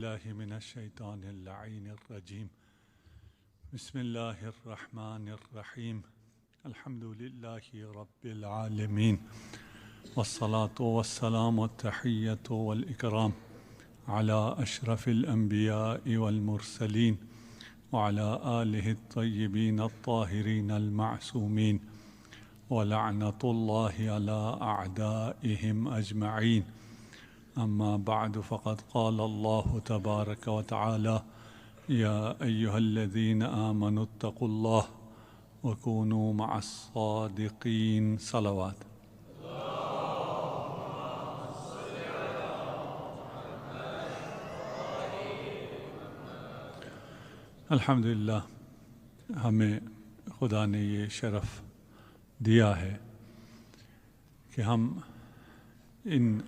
الله من الشيطان اللعين الرجيم. بسم الله الرحمن الرحيم. الحمد لله رب العالمين، والصلاة والسلام والتحية والإكرام على أشرف الأنبياء والمرسلين وعلى آله الطيبين الطاهرين المعصومين، ولعنة الله على أعدائهم أجمعين. أما بعد، فقد قال الله تبارك وتعالى: يا أيها الذين آمنوا اتقوا الله وكونوا مع الصادقين. صلوات. الحمدللہ ہمیں خدا نے یہ شرف دیا ہے کہ ہم ان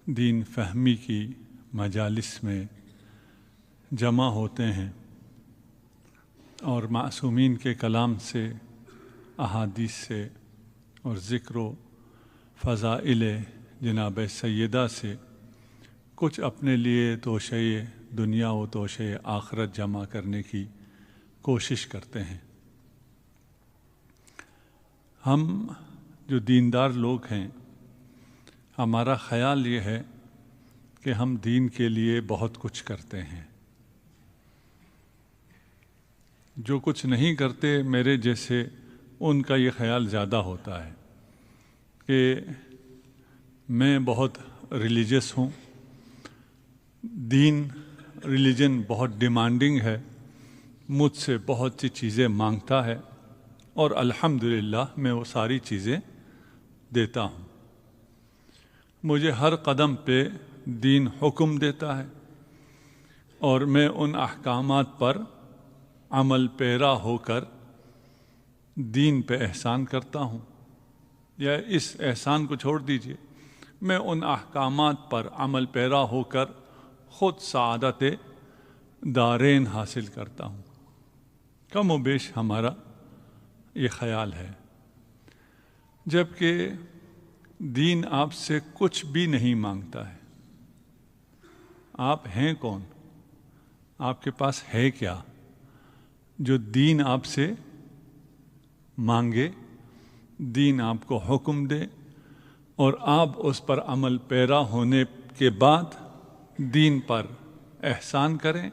دین فہمی کی مجالس میں جمع ہوتے ہیں اور معصومین کے کلام سے، احادیث سے اور ذکر و فضائل جناب سیدہ سے کچھ اپنے لیے توشہ دنیا و توشہ آخرت جمع کرنے کی کوشش کرتے ہیں۔ ہم جو دیندار لوگ ہیں، ہمارا خیال یہ ہے کہ ہم دین کے لیے بہت کچھ کرتے ہیں۔ جو کچھ نہیں کرتے میرے جیسے، ان کا یہ خیال زیادہ ہوتا ہے کہ میں بہت ریلیجس ہوں، ریلیجن بہت ڈیمانڈنگ ہے، مجھ سے بہت سی چیزیں مانگتا ہے اور الحمدللہ میں وہ ساری چیزیں دیتا ہوں۔ مجھے ہر قدم پہ دین حکم دیتا ہے اور میں ان احکامات پر عمل پیرا ہو کر دین پہ احسان کرتا ہوں، یا اس احسان کو چھوڑ دیجئے، میں ان احکامات پر عمل پیرا ہو کر خود سعادت دارین حاصل کرتا ہوں۔ کم و بیش ہمارا یہ خیال ہے، جبکہ دین آپ سے کچھ بھی نہیں مانگتا ہے۔ آپ ہیں کون؟ آپ کے پاس ہے کیا جو دین آپ سے مانگے، دین آپ کو حکم دے اور آپ اس پر عمل پیرا ہونے کے بعد دین پر احسان کریں،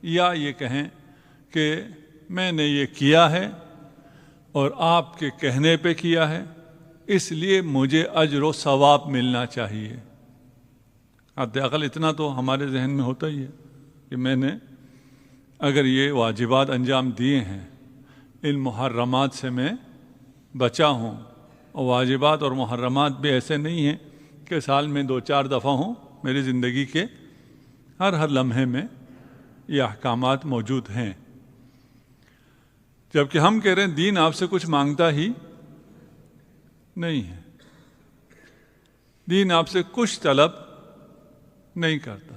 یا یہ کہیں کہ میں نے یہ کیا ہے اور آپ کے کہنے پہ کیا ہے، اس لیے مجھے اجر و ثواب ملنا چاہیے۔ حد اقل اتنا تو ہمارے ذہن میں ہوتا ہی ہے کہ میں نے اگر یہ واجبات انجام دیے ہیں، ان محرمات سے میں بچا ہوں، اور واجبات اور محرمات بھی ایسے نہیں ہیں کہ سال میں 2-4 دفعہ ہوں، میری زندگی کے ہر لمحے میں یہ احکامات موجود ہیں۔ جبکہ ہم کہہ رہے ہیں دین آپ سے کچھ مانگتا ہی نہیں ہے، دین آپ سے کچھ طلب نہیں کرتا،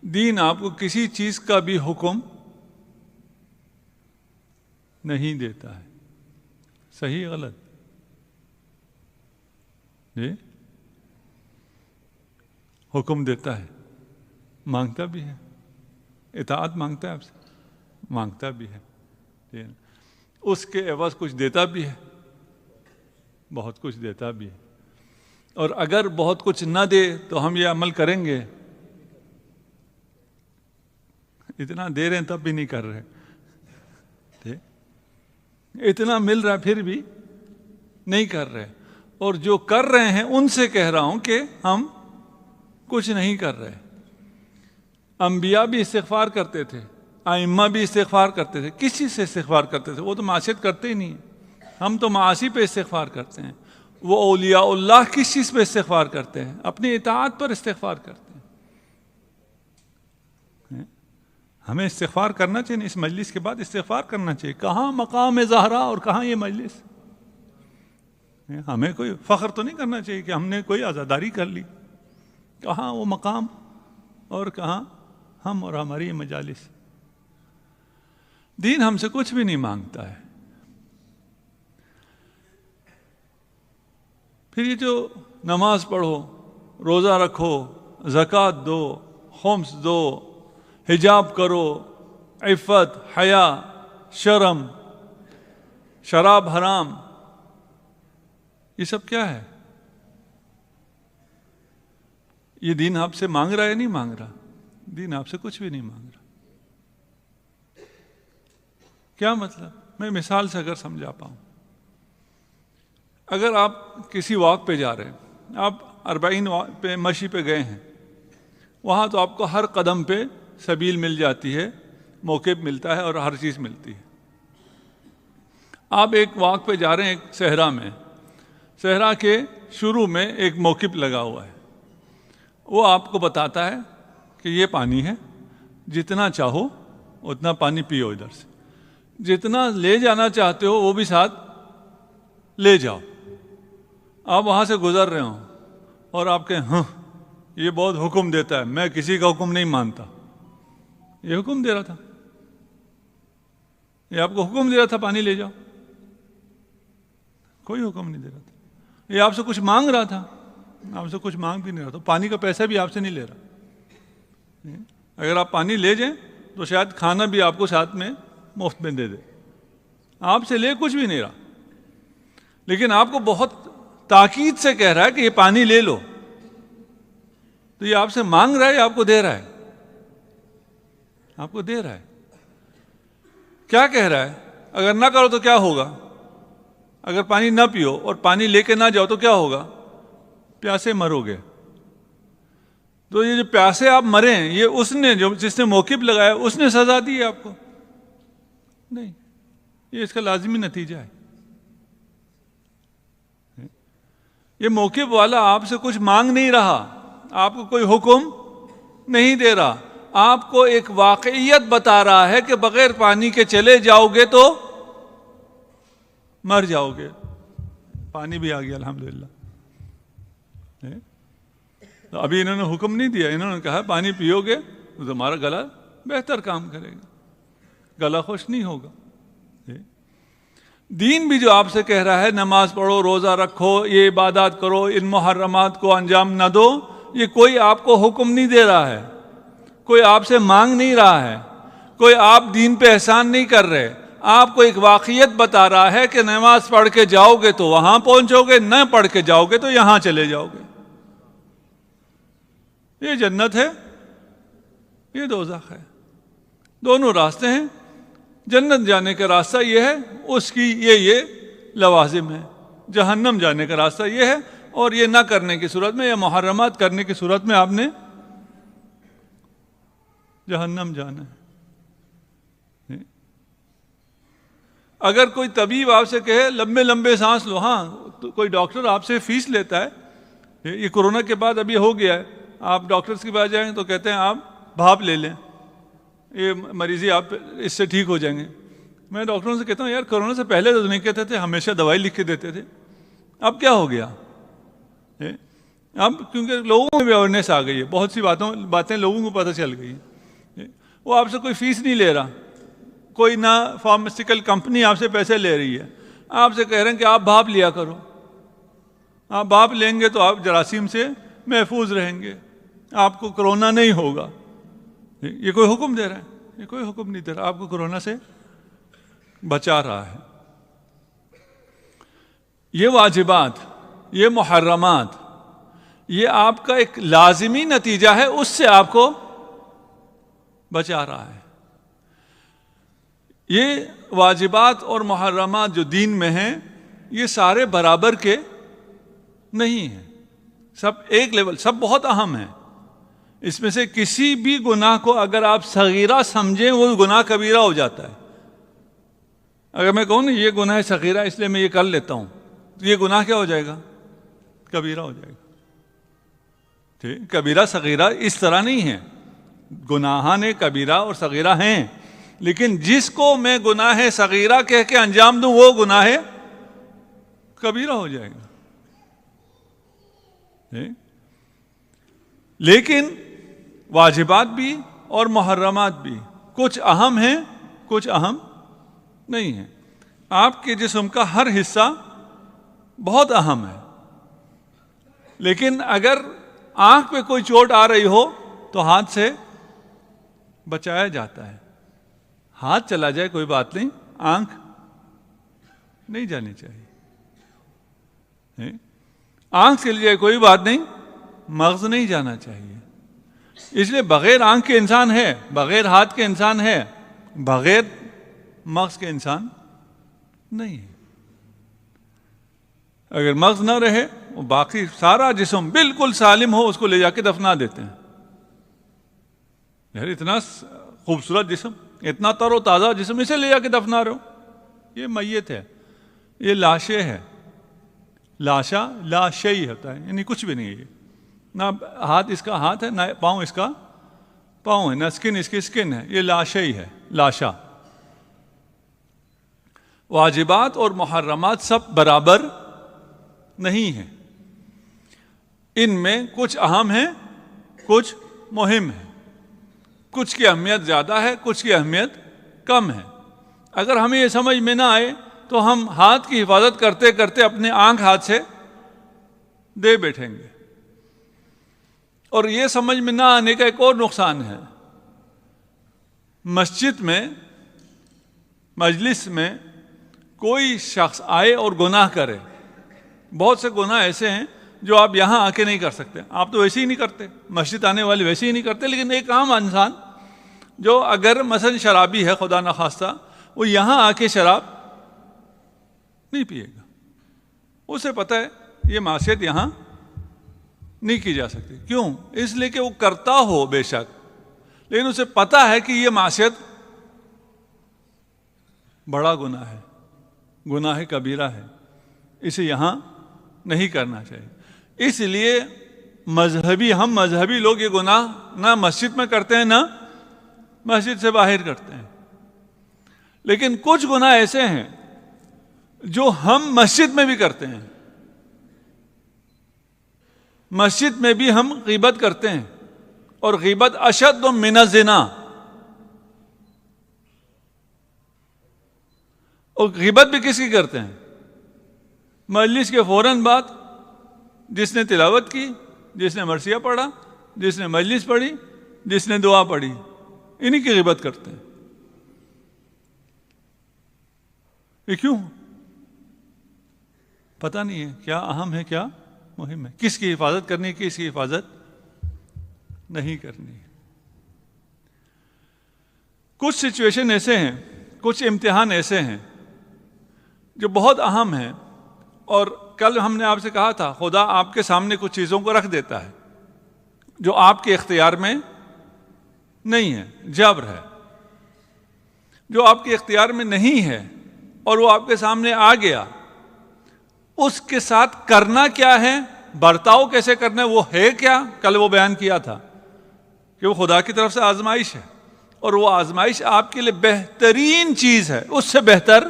دین آپ کو کسی چیز کا بھی حکم نہیں دیتا ہے۔ صحیح غلط؟ جی، حکم دیتا ہے، مانگتا بھی ہے، اطاعت مانگتا ہے، آپ سے مانگتا بھی ہے، اس کے عوض کچھ دیتا بھی ہے، بہت کچھ دیتا بھی ہے۔ اور اگر بہت کچھ نہ دے تو ہم یہ عمل کریں گے؟ اتنا دے رہے ہیں تب بھی نہیں کر رہے، اتنا مل رہا ہے پھر بھی نہیں کر رہے، اور جو کر رہے ہیں ان سے کہہ رہا ہوں کہ ہم کچھ نہیں کر رہے۔ انبیاء بھی استغفار کرتے تھے، ائمہ بھی استغفار کرتے تھے، کس چیز سے استغفار کرتے تھے؟ وہ تو معصیت کرتے ہی نہیں ہیں، ہم تو معاصی پہ استغفار کرتے ہیں۔ وہ اولیاء اللہ کس چیز پہ استغفار کرتے ہیں؟ اپنی اطاعت پر استغفار کرتے ہیں۔ ہمیں استغفار کرنا چاہیے، اس مجلس کے بعد استغفار کرنا چاہیے۔ کہاں مقام زہرا اور کہاں یہ مجلس؟ ہمیں کوئی فخر تو نہیں کرنا چاہیے کہ ہم نے کوئی عزاداری کر لی، کہاں وہ مقام اور کہاں ہم اور ہماری یہ مجالس۔ دین ہم سے کچھ بھی نہیں مانگتا ہے۔ پھر یہ جو نماز پڑھو، روزہ رکھو، زکوٰۃ دو، خمس دو، حجاب کرو، عفت، حیا، شرم، شراب حرام، یہ سب کیا ہے؟ یہ دین آپ سے مانگ رہا ہے یا نہیں مانگ رہا؟ دین آپ سے کچھ بھی نہیں مانگ رہا۔ کیا مطلب؟ میں مثال سے اگر سمجھا پاؤں، اگر آپ کسی واک پہ جا رہے ہیں، آپ 40 پہ مشی پہ گئے ہیں، وہاں تو آپ کو ہر قدم پہ سبیل مل جاتی ہے، موقف ملتا ہے اور ہر چیز ملتی ہے۔ آپ ایک واک پہ جا رہے ہیں ایک صحرا میں، صحرا کے شروع میں ایک موقف لگا ہوا ہے، وہ آپ کو بتاتا ہے کہ یہ پانی ہے، جتنا چاہو اتنا پانی پیو، ادھر سے جتنا لے جانا چاہتے ہو وہ بھی ساتھ لے جاؤ۔ آپ وہاں سے گزر رہے ہوں اور آپ کہیں ہاں یہ بہت حکم دیتا ہے، میں کسی کا حکم نہیں مانتا۔ یہ حکم دے رہا تھا، یہ آپ کو حکم دے رہا تھا پانی لے جاؤ، کوئی حکم نہیں دے رہا تھا۔ یہ آپ سے کچھ مانگ رہا تھا، آپ سے کچھ مانگ بھی نہیں رہا تھا، پانی کا پیسہ بھی آپ سے نہیں لے رہا۔ اگر آپ پانی لے جائیں تو شاید کھانا بھی آپ کو ساتھ میں مفت میں دے دے، آپ سے لے کچھ بھی نہیں رہا، لیکن آپ کو بہت تاکید سے کہہ رہا ہے کہ یہ پانی لے لو۔ تو یہ آپ سے مانگ رہا ہے یا آپ کو دے رہا ہے؟ آپ کو دے رہا ہے۔ کیا کہہ رہا ہے؟ اگر نہ کرو تو کیا ہوگا؟ اگر پانی نہ پیو اور پانی لے کے نہ جاؤ تو کیا ہوگا؟ پیاسے مرو گے۔ تو یہ جو پیاسے آپ مرے ہیں، یہ اس نے جس نے موقف لگایا اس نے سزا دی ہے آپ کو؟ نہیں، یہ اس کا لازمی نتیجہ ہے۔ یہ موقف والا آپ سے کچھ مانگ نہیں رہا، آپ کو کوئی حکم نہیں دے رہا، آپ کو ایک واقعیت بتا رہا ہے کہ بغیر پانی کے چلے جاؤ گے تو مر جاؤ گے۔ پانی بھی آ گیا الحمدللہ۔ تو ابھی انہوں نے حکم نہیں دیا، انہوں نے کہا پانی پیو گے تو تمہارا گلا بہتر کام کرے گا، گلا خوش نہیں ہوگا۔ دین بھی جو آپ سے کہہ رہا ہے نماز پڑھو، روزہ رکھو، یہ عبادات کرو، ان محرمات کو انجام نہ دو، یہ کوئی آپ کو حکم نہیں دے رہا ہے، کوئی آپ سے مانگ نہیں رہا ہے، کوئی آپ دین پہ احسان نہیں کر رہے، آپ کو ایک واقعیت بتا رہا ہے کہ نماز پڑھ کے جاؤ گے تو وہاں پہنچو گے، نہ پڑھ کے جاؤ گے تو یہاں چلے جاؤ گے۔ یہ جنت ہے، یہ دوزخ ہے، دونوں راستے ہیں۔ جنت جانے کا راستہ یہ ہے، اس کی یہ لوازم ہے۔ جہنم جانے کا راستہ یہ ہے، اور یہ نہ کرنے کی صورت میں یا محرمات کرنے کی صورت میں آپ نے جہنم جانا ہے۔ اگر کوئی طبیب آپ سے کہے لمبے لمبے سانس لو، ہاں تو کوئی ڈاکٹر آپ سے فیس لیتا ہے، یہ کورونا کے بعد ابھی ہو گیا ہے، آپ ڈاکٹرز کے پاس جائیں تو کہتے ہیں آپ بھاپ لے لیں، یہ مریضی آپ اس سے ٹھیک ہو جائیں گے۔ میں ڈاکٹروں سے کہتا ہوں یار کورونا سے پہلے تو نہیں کہتے تھے، ہمیشہ دوائی لکھ کے دیتے تھے، اب کیا ہو گیا؟ اب کیونکہ لوگوں میں بھی اویئرنیس آ گئی ہے، بہت سی باتیں لوگوں کو پتہ چل گئی ہیں۔ وہ آپ سے کوئی فیس نہیں لے رہا، کوئی نہ فارماسیوٹیکل کمپنی آپ سے پیسے لے رہی ہے، آپ سے کہہ رہے ہیں کہ آپ بھاپ لیا کرو، آپ بھاپ لیں گے تو آپ جراثیم سے محفوظ رہیں گے، آپ کو کرونا نہیں ہوگا۔ یہ کوئی حکم دے رہا ہے؟ یہ کوئی حکم نہیں دے رہا، آپ کو کرونا سے بچا رہا ہے۔ یہ واجبات، یہ محرمات، یہ آپ کا ایک لازمی نتیجہ ہے، اس سے آپ کو بچا رہا ہے۔ یہ واجبات اور محرمات جو دین میں ہیں، یہ سارے برابر کے نہیں ہیں، سب ایک لیول، سب بہت اہم ہیں۔ اس میں سے کسی بھی گناہ کو اگر آپ صغیرہ سمجھیں وہ گناہ کبیرہ ہو جاتا ہے۔ اگر میں کہوں نا یہ گناہ ہے صغیرہ اس لیے میں یہ کر لیتا ہوں، تو یہ گناہ کیا ہو جائے گا؟ کبیرہ ہو جائے گا۔ ٹھیک، کبیرہ صغیرہ اس طرح نہیں ہے، گناہان کبیرہ اور صغیرہ ہیں، لیکن جس کو میں گناہ صغیرہ کہہ کے انجام دوں وہ گناہ کبیرہ ہو جائے گا۔ لیکن واجبات بھی اور محرمات بھی کچھ اہم ہیں، کچھ اہم نہیں ہیں۔ آپ کے جسم کا ہر حصہ بہت اہم ہے، لیکن اگر آنکھ پہ کوئی چوٹ آ رہی ہو تو ہاتھ سے بچایا جاتا ہے. ہاتھ چلا جائے کوئی بات نہیں، آنکھ نہیں جانی چاہیے. آنکھ چلی جائے کوئی بات نہیں، مغز نہیں جانا چاہیے. اس لیے بغیر آنکھ کے انسان ہے، بغیر ہاتھ کے انسان ہے، بغیر مغز کے انسان نہیں ہے. اگر مغز نہ رہے، وہ باقی سارا جسم بالکل سالم ہو، اس کو لے جا کے دفنا دیتے ہیں. یار اتنا خوبصورت جسم، اتنا تر و تازہ جسم، اسے لے جا کے دفنا رہے ہو، یہ میت ہے، یہ لاشے ہے. لاشا لاشئی ہوتا ہے، یعنی کچھ بھی نہیں ہے. نہ ہاتھ اس کا ہاتھ ہے، نہ پاؤں اس کا پاؤں ہے، نہ اسکن اس کی اسکن ہے. یہ لاشئی ہے، لاشا. واجبات اور محرمات سب برابر نہیں ہیں. ان میں کچھ اہم ہیں، کچھ مہم ہیں. کچھ کی اہمیت زیادہ ہے، کچھ کی اہمیت کم ہے. اگر ہمیں یہ سمجھ میں نہ آئے تو ہم ہاتھ کی حفاظت کرتے کرتے اپنے آنکھ ہاتھ سے دے بیٹھیں گے. اور یہ سمجھ میں نہ آنے کا ایک اور نقصان ہے. مسجد میں، مجلس میں کوئی شخص آئے اور گناہ کرے. بہت سے گناہ ایسے ہیں جو آپ یہاں آ کے نہیں کر سکتے. آپ تو ویسے ہی نہیں کرتے، مسجد آنے والے ویسے ہی نہیں کرتے. لیکن ایک عام انسان جو اگر مثلا شرابی ہے، خدا نخواستہ، وہ یہاں آ کے شراب نہیں پیے گا. اسے پتہ ہے یہ معصیت یہاں نہیں کی جا سکتی. کیوں؟ اس لیے کہ وہ کرتا ہو بے شک، لیکن اسے پتہ ہے کہ یہ معصیت بڑا گناہ ہے، گناہ کبیرہ ہے، اسے یہاں نہیں کرنا چاہیے. اس لیے ہم مذہبی لوگ یہ گناہ نہ مسجد میں کرتے ہیں، نہ مسجد سے باہر کرتے ہیں. لیکن کچھ گناہ ایسے ہیں جو ہم مسجد میں بھی کرتے ہیں. مسجد میں بھی ہم غیبت کرتے ہیں، اور غیبت اشد من الزنا. اور غیبت بھی کس کی کرتے ہیں؟ مجلس کے فوراً بعد جس نے تلاوت کی، جس نے مرثیہ پڑھا، جس نے مجلس پڑھی، جس نے دعا پڑھی، انہی کی غیبت کرتے ہیں. یہ کیوں؟ پتہ نہیں ہے کیا اہم ہے، کیا مہم ہے، کس کی حفاظت کرنی ہے، کس کی حفاظت نہیں کرنی. کچھ سچویشن ایسے ہیں، کچھ امتحان ایسے ہیں جو بہت اہم ہیں. اور کل ہم نے آپ سے کہا تھا خدا آپ کے سامنے کچھ چیزوں کو رکھ دیتا ہے جو آپ کے اختیار میں نہیں ہے. جبر ہے جو آپ کے اختیار میں نہیں ہے اور وہ آپ کے سامنے آ گیا. اس کے ساتھ کرنا کیا ہے، برتاؤ کیسے کرنا ہے، وہ ہے کیا. کل وہ بیان کیا تھا کہ وہ خدا کی طرف سے آزمائش ہے، اور وہ آزمائش آپ کے لیے بہترین چیز ہے، اس سے بہتر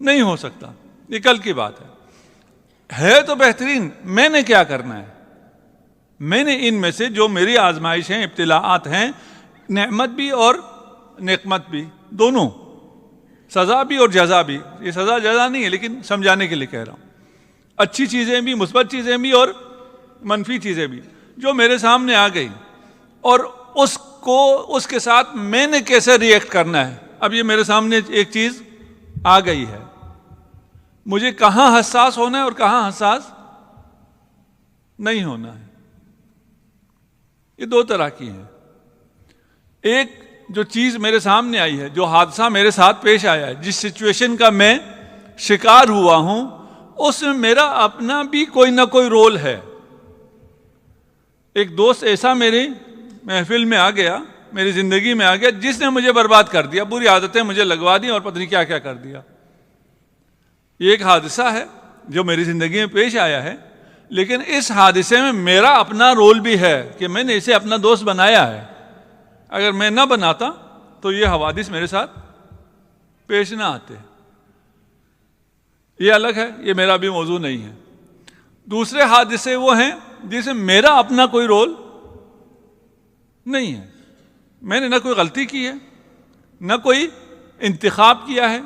نہیں ہو سکتا. یہ کل کی بات ہے تو بہترین. میں نے کیا کرنا ہے؟ میں نے ان میں سے جو میری آزمائش ہیں، ابتلاءات ہیں، نعمت بھی اور نقمت بھی، دونوں، سزا بھی اور جزا بھی. یہ سزا جزا نہیں ہے، لیکن سمجھانے کے لیے کہہ رہا ہوں. اچھی چیزیں بھی، مثبت چیزیں بھی اور منفی چیزیں بھی جو میرے سامنے آ گئی، اور اس کے ساتھ میں نے کیسے ری ایکٹ کرنا ہے. اب یہ میرے سامنے ایک چیز آ گئی ہے، مجھے کہاں حساس ہونا ہے اور کہاں حساس نہیں ہونا ہے. یہ دو طرح کی ہیں. ایک جو چیز میرے سامنے آئی ہے، جو حادثہ میرے ساتھ پیش آیا ہے، جس سچویشن کا میں شکار ہوا ہوں، اس میں میرا اپنا بھی کوئی نہ کوئی رول ہے. ایک دوست ایسا میری محفل میں آ گیا، میری زندگی میں آ گیا، جس نے مجھے برباد کر دیا، بری عادتیں مجھے لگوا دی اور پتہ نہیں کیا کیا کر دیا. یہ ایک حادثہ ہے جو میری زندگی میں پیش آیا ہے، لیکن اس حادثے میں میرا اپنا رول بھی ہے کہ میں نے اسے اپنا دوست بنایا ہے. اگر میں نہ بناتا تو یہ حوادث میرے ساتھ پیش نہ آتے. یہ الگ ہے، یہ میرا بھی موضوع نہیں ہے. دوسرے حادثے وہ ہیں جس میں میرا اپنا کوئی رول نہیں ہے. میں نے نہ کوئی غلطی کی ہے، نہ کوئی انتخاب کیا ہے،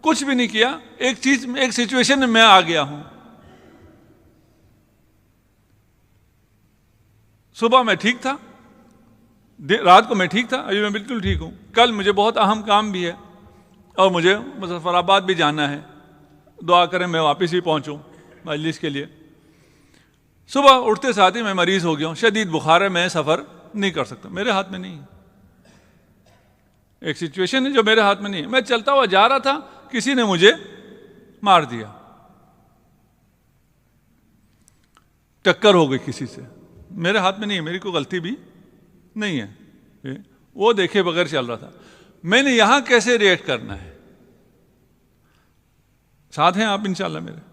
کچھ بھی نہیں کیا. ایک سچویشن میں آ گیا ہوں. صبح میں ٹھیک تھا، رات کو میں ٹھیک تھا، ابھی میں بالکل ٹھیک ہوں، کل مجھے بہت اہم کام بھی ہے اور مجھے مظفر آباد بھی جانا ہے، دعا کریں میں واپس ہی پہنچوں مجلس کے لیے۔ صبح اٹھتے ساتھ ہی میں مریض ہو گیا ہوں، شدید بخار ہے، میں سفر نہیں کر سکتا، میرے ہاتھ میں نہیں ہے، ایک سچویشن ہے جو میرے ہاتھ میں نہیں ہے۔ میں چلتا ہوا جا رہا تھا، کسی نے مجھے مار دیا، ٹکر ہو گئی کسی سے، میرے ہاتھ میں نہیں ہے، میری کوئی غلطی بھی نہیں ہے، وہ دیکھے بغیر چل رہا تھا۔ میں نے یہاں کیسے ریئیکٹ کرنا ہے؟ ساتھ ہیں آپ انشاءاللہ میرے؟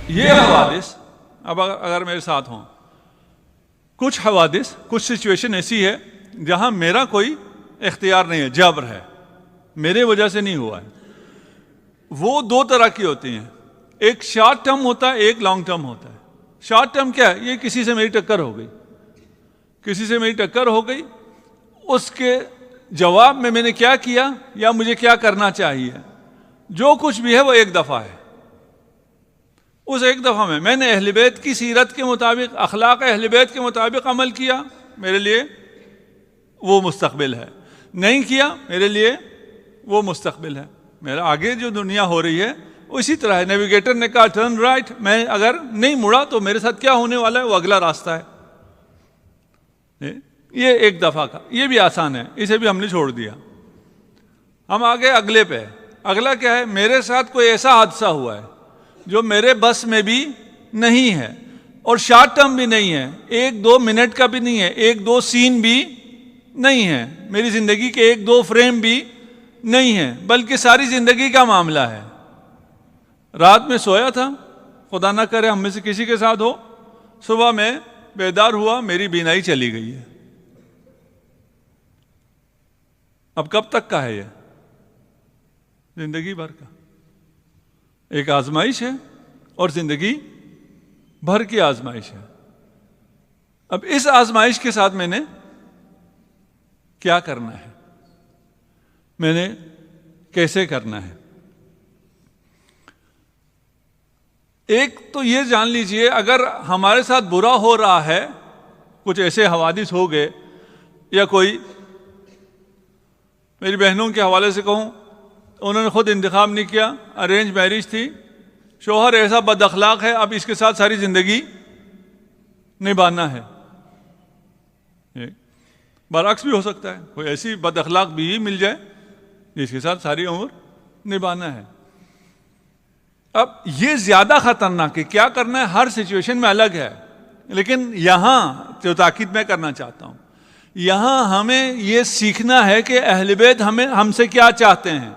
یہ حوادث اب اگر میرے ساتھ ہوں، کچھ حوادث، کچھ سچویشن ایسی ہے جہاں میرا کوئی اختیار نہیں ہے، جبر ہے، میرے وجہ سے نہیں ہوا ہے، وہ دو طرح کی ہوتی ہیں، ایک شارٹ ٹرم ہوتا ہے، ایک لانگ ٹرم ہوتا ہے۔ شارٹ ٹرم کیا ہے؟ یہ کسی سے میری ٹکر ہو گئی، کسی سے میری ٹکر ہو گئی، اس کے جواب میں نے کیا کیا یا مجھے کیا کرنا چاہیے، جو کچھ بھی ہے وہ ایک دفعہ ہے۔ اس ایک دفعہ میں نے اہل بیت کی سیرت کے مطابق، اخلاق اہل بیت کے مطابق عمل کیا، میرے لیے وہ مستقبل ہے، نہیں کیا میرے لیے وہ مستقبل ہے۔ میرا آگے جو دنیا ہو رہی ہے اسی طرح ہے، نیویگیٹر نے کہا ٹرن رائٹ، میں اگر نہیں مڑا تو میرے ساتھ کیا ہونے والا ہے وہ اگلا راستہ ہے۔ یہ ایک دفعہ کا، یہ بھی آسان ہے، اسے بھی ہم نے چھوڑ دیا۔ ہم آگے اگلے پہ، اگلا کیا ہے؟ میرے ساتھ کوئی ایسا حادثہ ہوا ہے جو میرے بس میں بھی نہیں ہے اور شارٹ ٹرم بھی نہیں ہے، 1-2 منٹ کا بھی نہیں ہے، 1-2 سین بھی نہیں ہے، میری زندگی کے 1-2 فریم بھی نہیں ہے، بلکہ ساری زندگی کا معاملہ ہے۔ رات میں سویا تھا، خدا نہ کرے ہم میں سے کسی کے ساتھ ہو، صبح میں بیدار ہوا، میری بینائی چلی گئی ہے۔ اب کب تک کا ہے یہ؟ زندگی بھر کا، ایک آزمائش ہے اور زندگی بھر کی آزمائش ہے۔ اب اس آزمائش کے ساتھ میں نے کیا کرنا ہے، میں نے کیسے کرنا ہے؟ ایک تو یہ جان لیجئے، اگر ہمارے ساتھ برا ہو رہا ہے، کچھ ایسے حوادث ہو گئے، یا کوئی، میری بہنوں کے حوالے سے کہوں، انہوں نے خود انتخاب نہیں کیا، ارینج میرج تھی، شوہر ایسا بد اخلاق ہے، اب اس کے ساتھ ساری زندگی نبھانا ہے۔ برعکس بھی ہو سکتا ہے، کوئی ایسی بد اخلاق بیوی مل جائے جس کے ساتھ ساری عمر نبھانا ہے۔ اب یہ زیادہ خطرناک ہے، کیا کرنا ہے ہر سچویشن میں الگ ہے، لیکن یہاں جو تاکید میں کرنا چاہتا ہوں، یہاں ہمیں یہ سیکھنا ہے کہ اہل بیت ہم سے کیا چاہتے ہیں،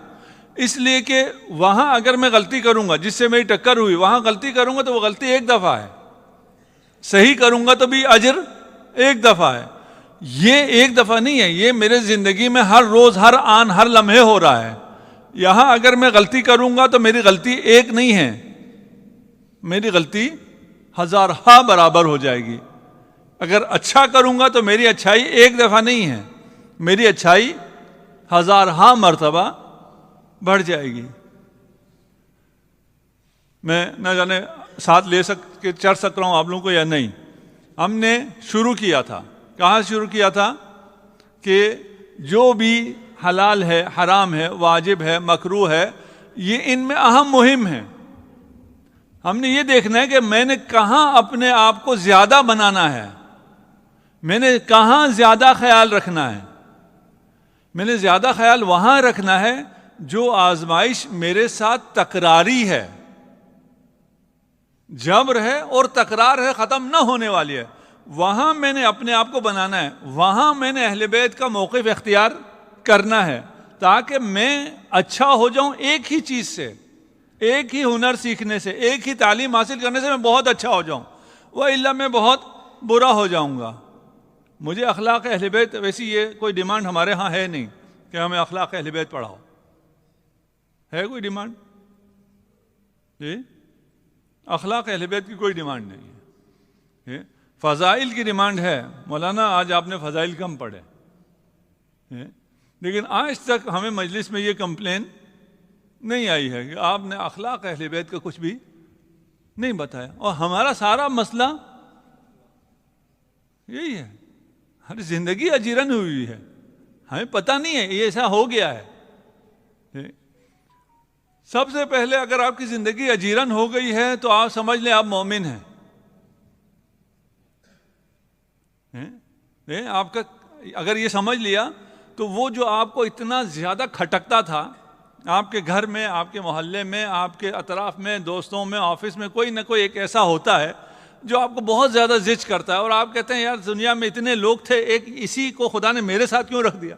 اس لیے کہ وہاں اگر میں غلطی کروں گا، جس سے میری ٹکر ہوئی، وہاں غلطی کروں گا تو وہ غلطی ایک دفعہ ہے، صحیح کروں گا تو بھی اجر ایک دفعہ ہے، یہ ایک دفعہ نہیں ہے، یہ میرے زندگی میں ہر روز، ہر آن، ہر لمحے ہو رہا ہے۔ یہاں اگر میں غلطی کروں گا تو میری غلطی ایک نہیں ہے، میری غلطی ہزارہا برابر ہو جائے گی۔ اگر اچھا کروں گا تو میری اچھائی ایک دفعہ نہیں ہے، میری اچھائی ہزارہا مرتبہ بڑھ جائے گی۔ میں نہ جانے ساتھ لے کے چڑھ سک رہا ہوں آپ لوگوں کو یا نہیں۔ ہم نے شروع کیا تھا، کہاں شروع کیا تھا کہ جو بھی حلال ہے، حرام ہے، واجب ہے، مکروہ ہے، یہ ان میں اہم مہم ہے۔ ہم نے یہ دیکھنا ہے کہ میں نے کہاں اپنے آپ کو زیادہ بنانا ہے، میں نے کہاں زیادہ خیال رکھنا ہے۔ میں نے زیادہ خیال وہاں رکھنا ہے جو آزمائش میرے ساتھ تکراری ہے، جبر ہے اور تکرار ہے، ختم نہ ہونے والی ہے، وہاں میں نے اپنے آپ کو بنانا ہے، وہاں میں نے اہل بیت کا موقف اختیار کرنا ہے، تاکہ میں اچھا ہو جاؤں ایک ہی چیز سے، ایک ہی ہنر سیکھنے سے، ایک ہی تعلیم حاصل کرنے سے میں بہت اچھا ہو جاؤں، وَإِلَّا میں بہت برا ہو جاؤں گا۔ مجھے اخلاق اہل بیت، ویسی یہ کوئی ڈیمانڈ ہمارے ہاں ہے نہیں کہ ہمیں اخلاق اہل بیت پڑھاؤ، ہے کوئی ڈیمانڈ؟ جی، اخلاق اہل بیت کی کوئی ڈیمانڈ نہیں ہے۔ فضائل کی ڈیمانڈ ہے، مولانا آج آپ نے فضائل کم پڑھے، لیکن آج تک ہمیں مجلس میں یہ کمپلین نہیں آئی ہے کہ آپ نے اخلاق اہل بیت کا کچھ بھی نہیں بتایا. اور ہمارا سارا مسئلہ یہی ہے، ہر زندگی اجیرن ہوئی ہے، ہمیں پتہ نہیں ہے یہ ایسا ہو گیا ہے. سب سے پہلے اگر آپ کی زندگی اجیرن ہو گئی ہے تو آپ سمجھ لیں آپ مومن ہیں. آپ کا اگر یہ سمجھ لیا تو وہ جو آپ کو اتنا زیادہ کھٹکتا تھا آپ کے گھر میں، آپ کے محلے میں، آپ کے اطراف میں، دوستوں میں، آفس میں، کوئی نہ کوئی ایک ایسا ہوتا ہے جو آپ کو بہت زیادہ زچ کرتا ہے، اور آپ کہتے ہیں یار دنیا میں اتنے لوگ تھے، ایک اسی کو خدا نے میرے ساتھ کیوں رکھ دیا؟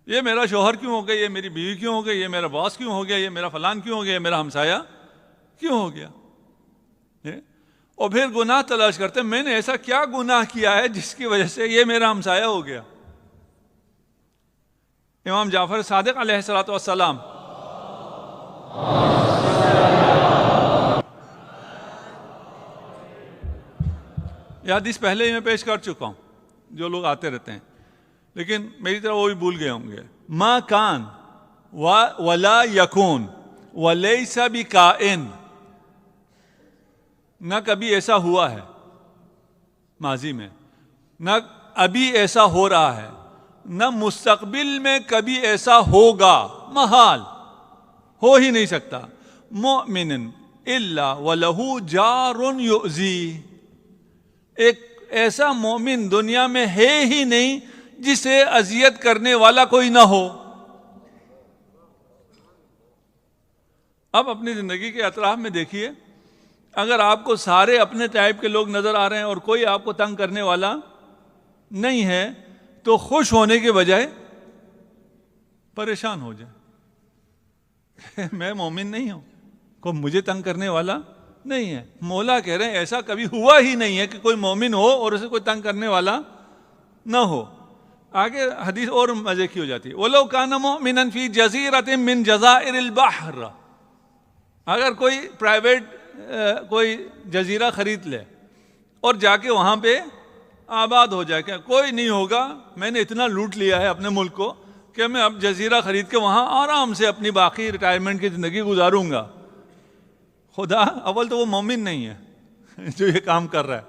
یہ میرا شوہر کیوں ہو گیا، یہ میری بیوی کیوں ہو گئی، یہ میرا باس کیوں ہو گیا، یہ میرا فلان کیوں ہو گیا، یہ میرا ہمسایہ کیوں ہو گیا؟ اور پھر گناہ تلاش کرتے ہیں، میں نے ایسا کیا گناہ کیا ہے جس کی وجہ سے یہ میرا ہمسایہ ہو گیا؟ امام جعفر صادق علیہ الصلوۃ والسلام یہ حدیث پہلے ہی میں پیش کر چکا ہوں، جو لوگ آتے رہتے ہیں لیکن میری طرح وہ بھی بھول گئے ہوں گے. ما کان ولا یکون ولیس بکائن، نہ کبھی ایسا ہوا ہے ماضی میں، نہ ابھی ایسا ہو رہا ہے، نہ مستقبل میں کبھی ایسا ہوگا، محال، ہو ہی نہیں سکتا. مؤمن الا ولہ جار یؤذی، ایک ایسا مومن دنیا میں ہے ہی نہیں جسے اذیت کرنے والا کوئی نہ ہو. اب اپنی زندگی کے اطراف میں دیکھیے، اگر آپ کو سارے اپنے ٹائپ کے لوگ نظر آ رہے ہیں اور کوئی آپ کو تنگ کرنے والا نہیں ہے تو خوش ہونے کے بجائے پریشان ہو جائے. میں مومن نہیں ہوں، کوئی مجھے تنگ کرنے والا نہیں ہے. مولا کہہ رہے ہیں ایسا کبھی ہوا ہی نہیں ہے کہ کوئی مومن ہو اور اسے کوئی تنگ کرنے والا نہ ہو. آگے حدیث اور مزے کی ہو جاتی ہے. وَلَوْ كَانَ مُؤْمِنًا فِي جَزِيرَةٍ مِّن جَزَائِرِ الْبَحْرِ، اگر کوئی پرائیویٹ کوئی جزیرہ خرید لے اور جا کے وہاں پہ آباد ہو جائے کہ کوئی نہیں ہوگا، میں نے اتنا لوٹ لیا ہے اپنے ملک کو کہ میں اب جزیرہ خرید کے وہاں آرام سے اپنی باقی ریٹائرمنٹ کی زندگی گزاروں گا. خدا اول تو وہ مومن نہیں ہے جو یہ کام کر رہا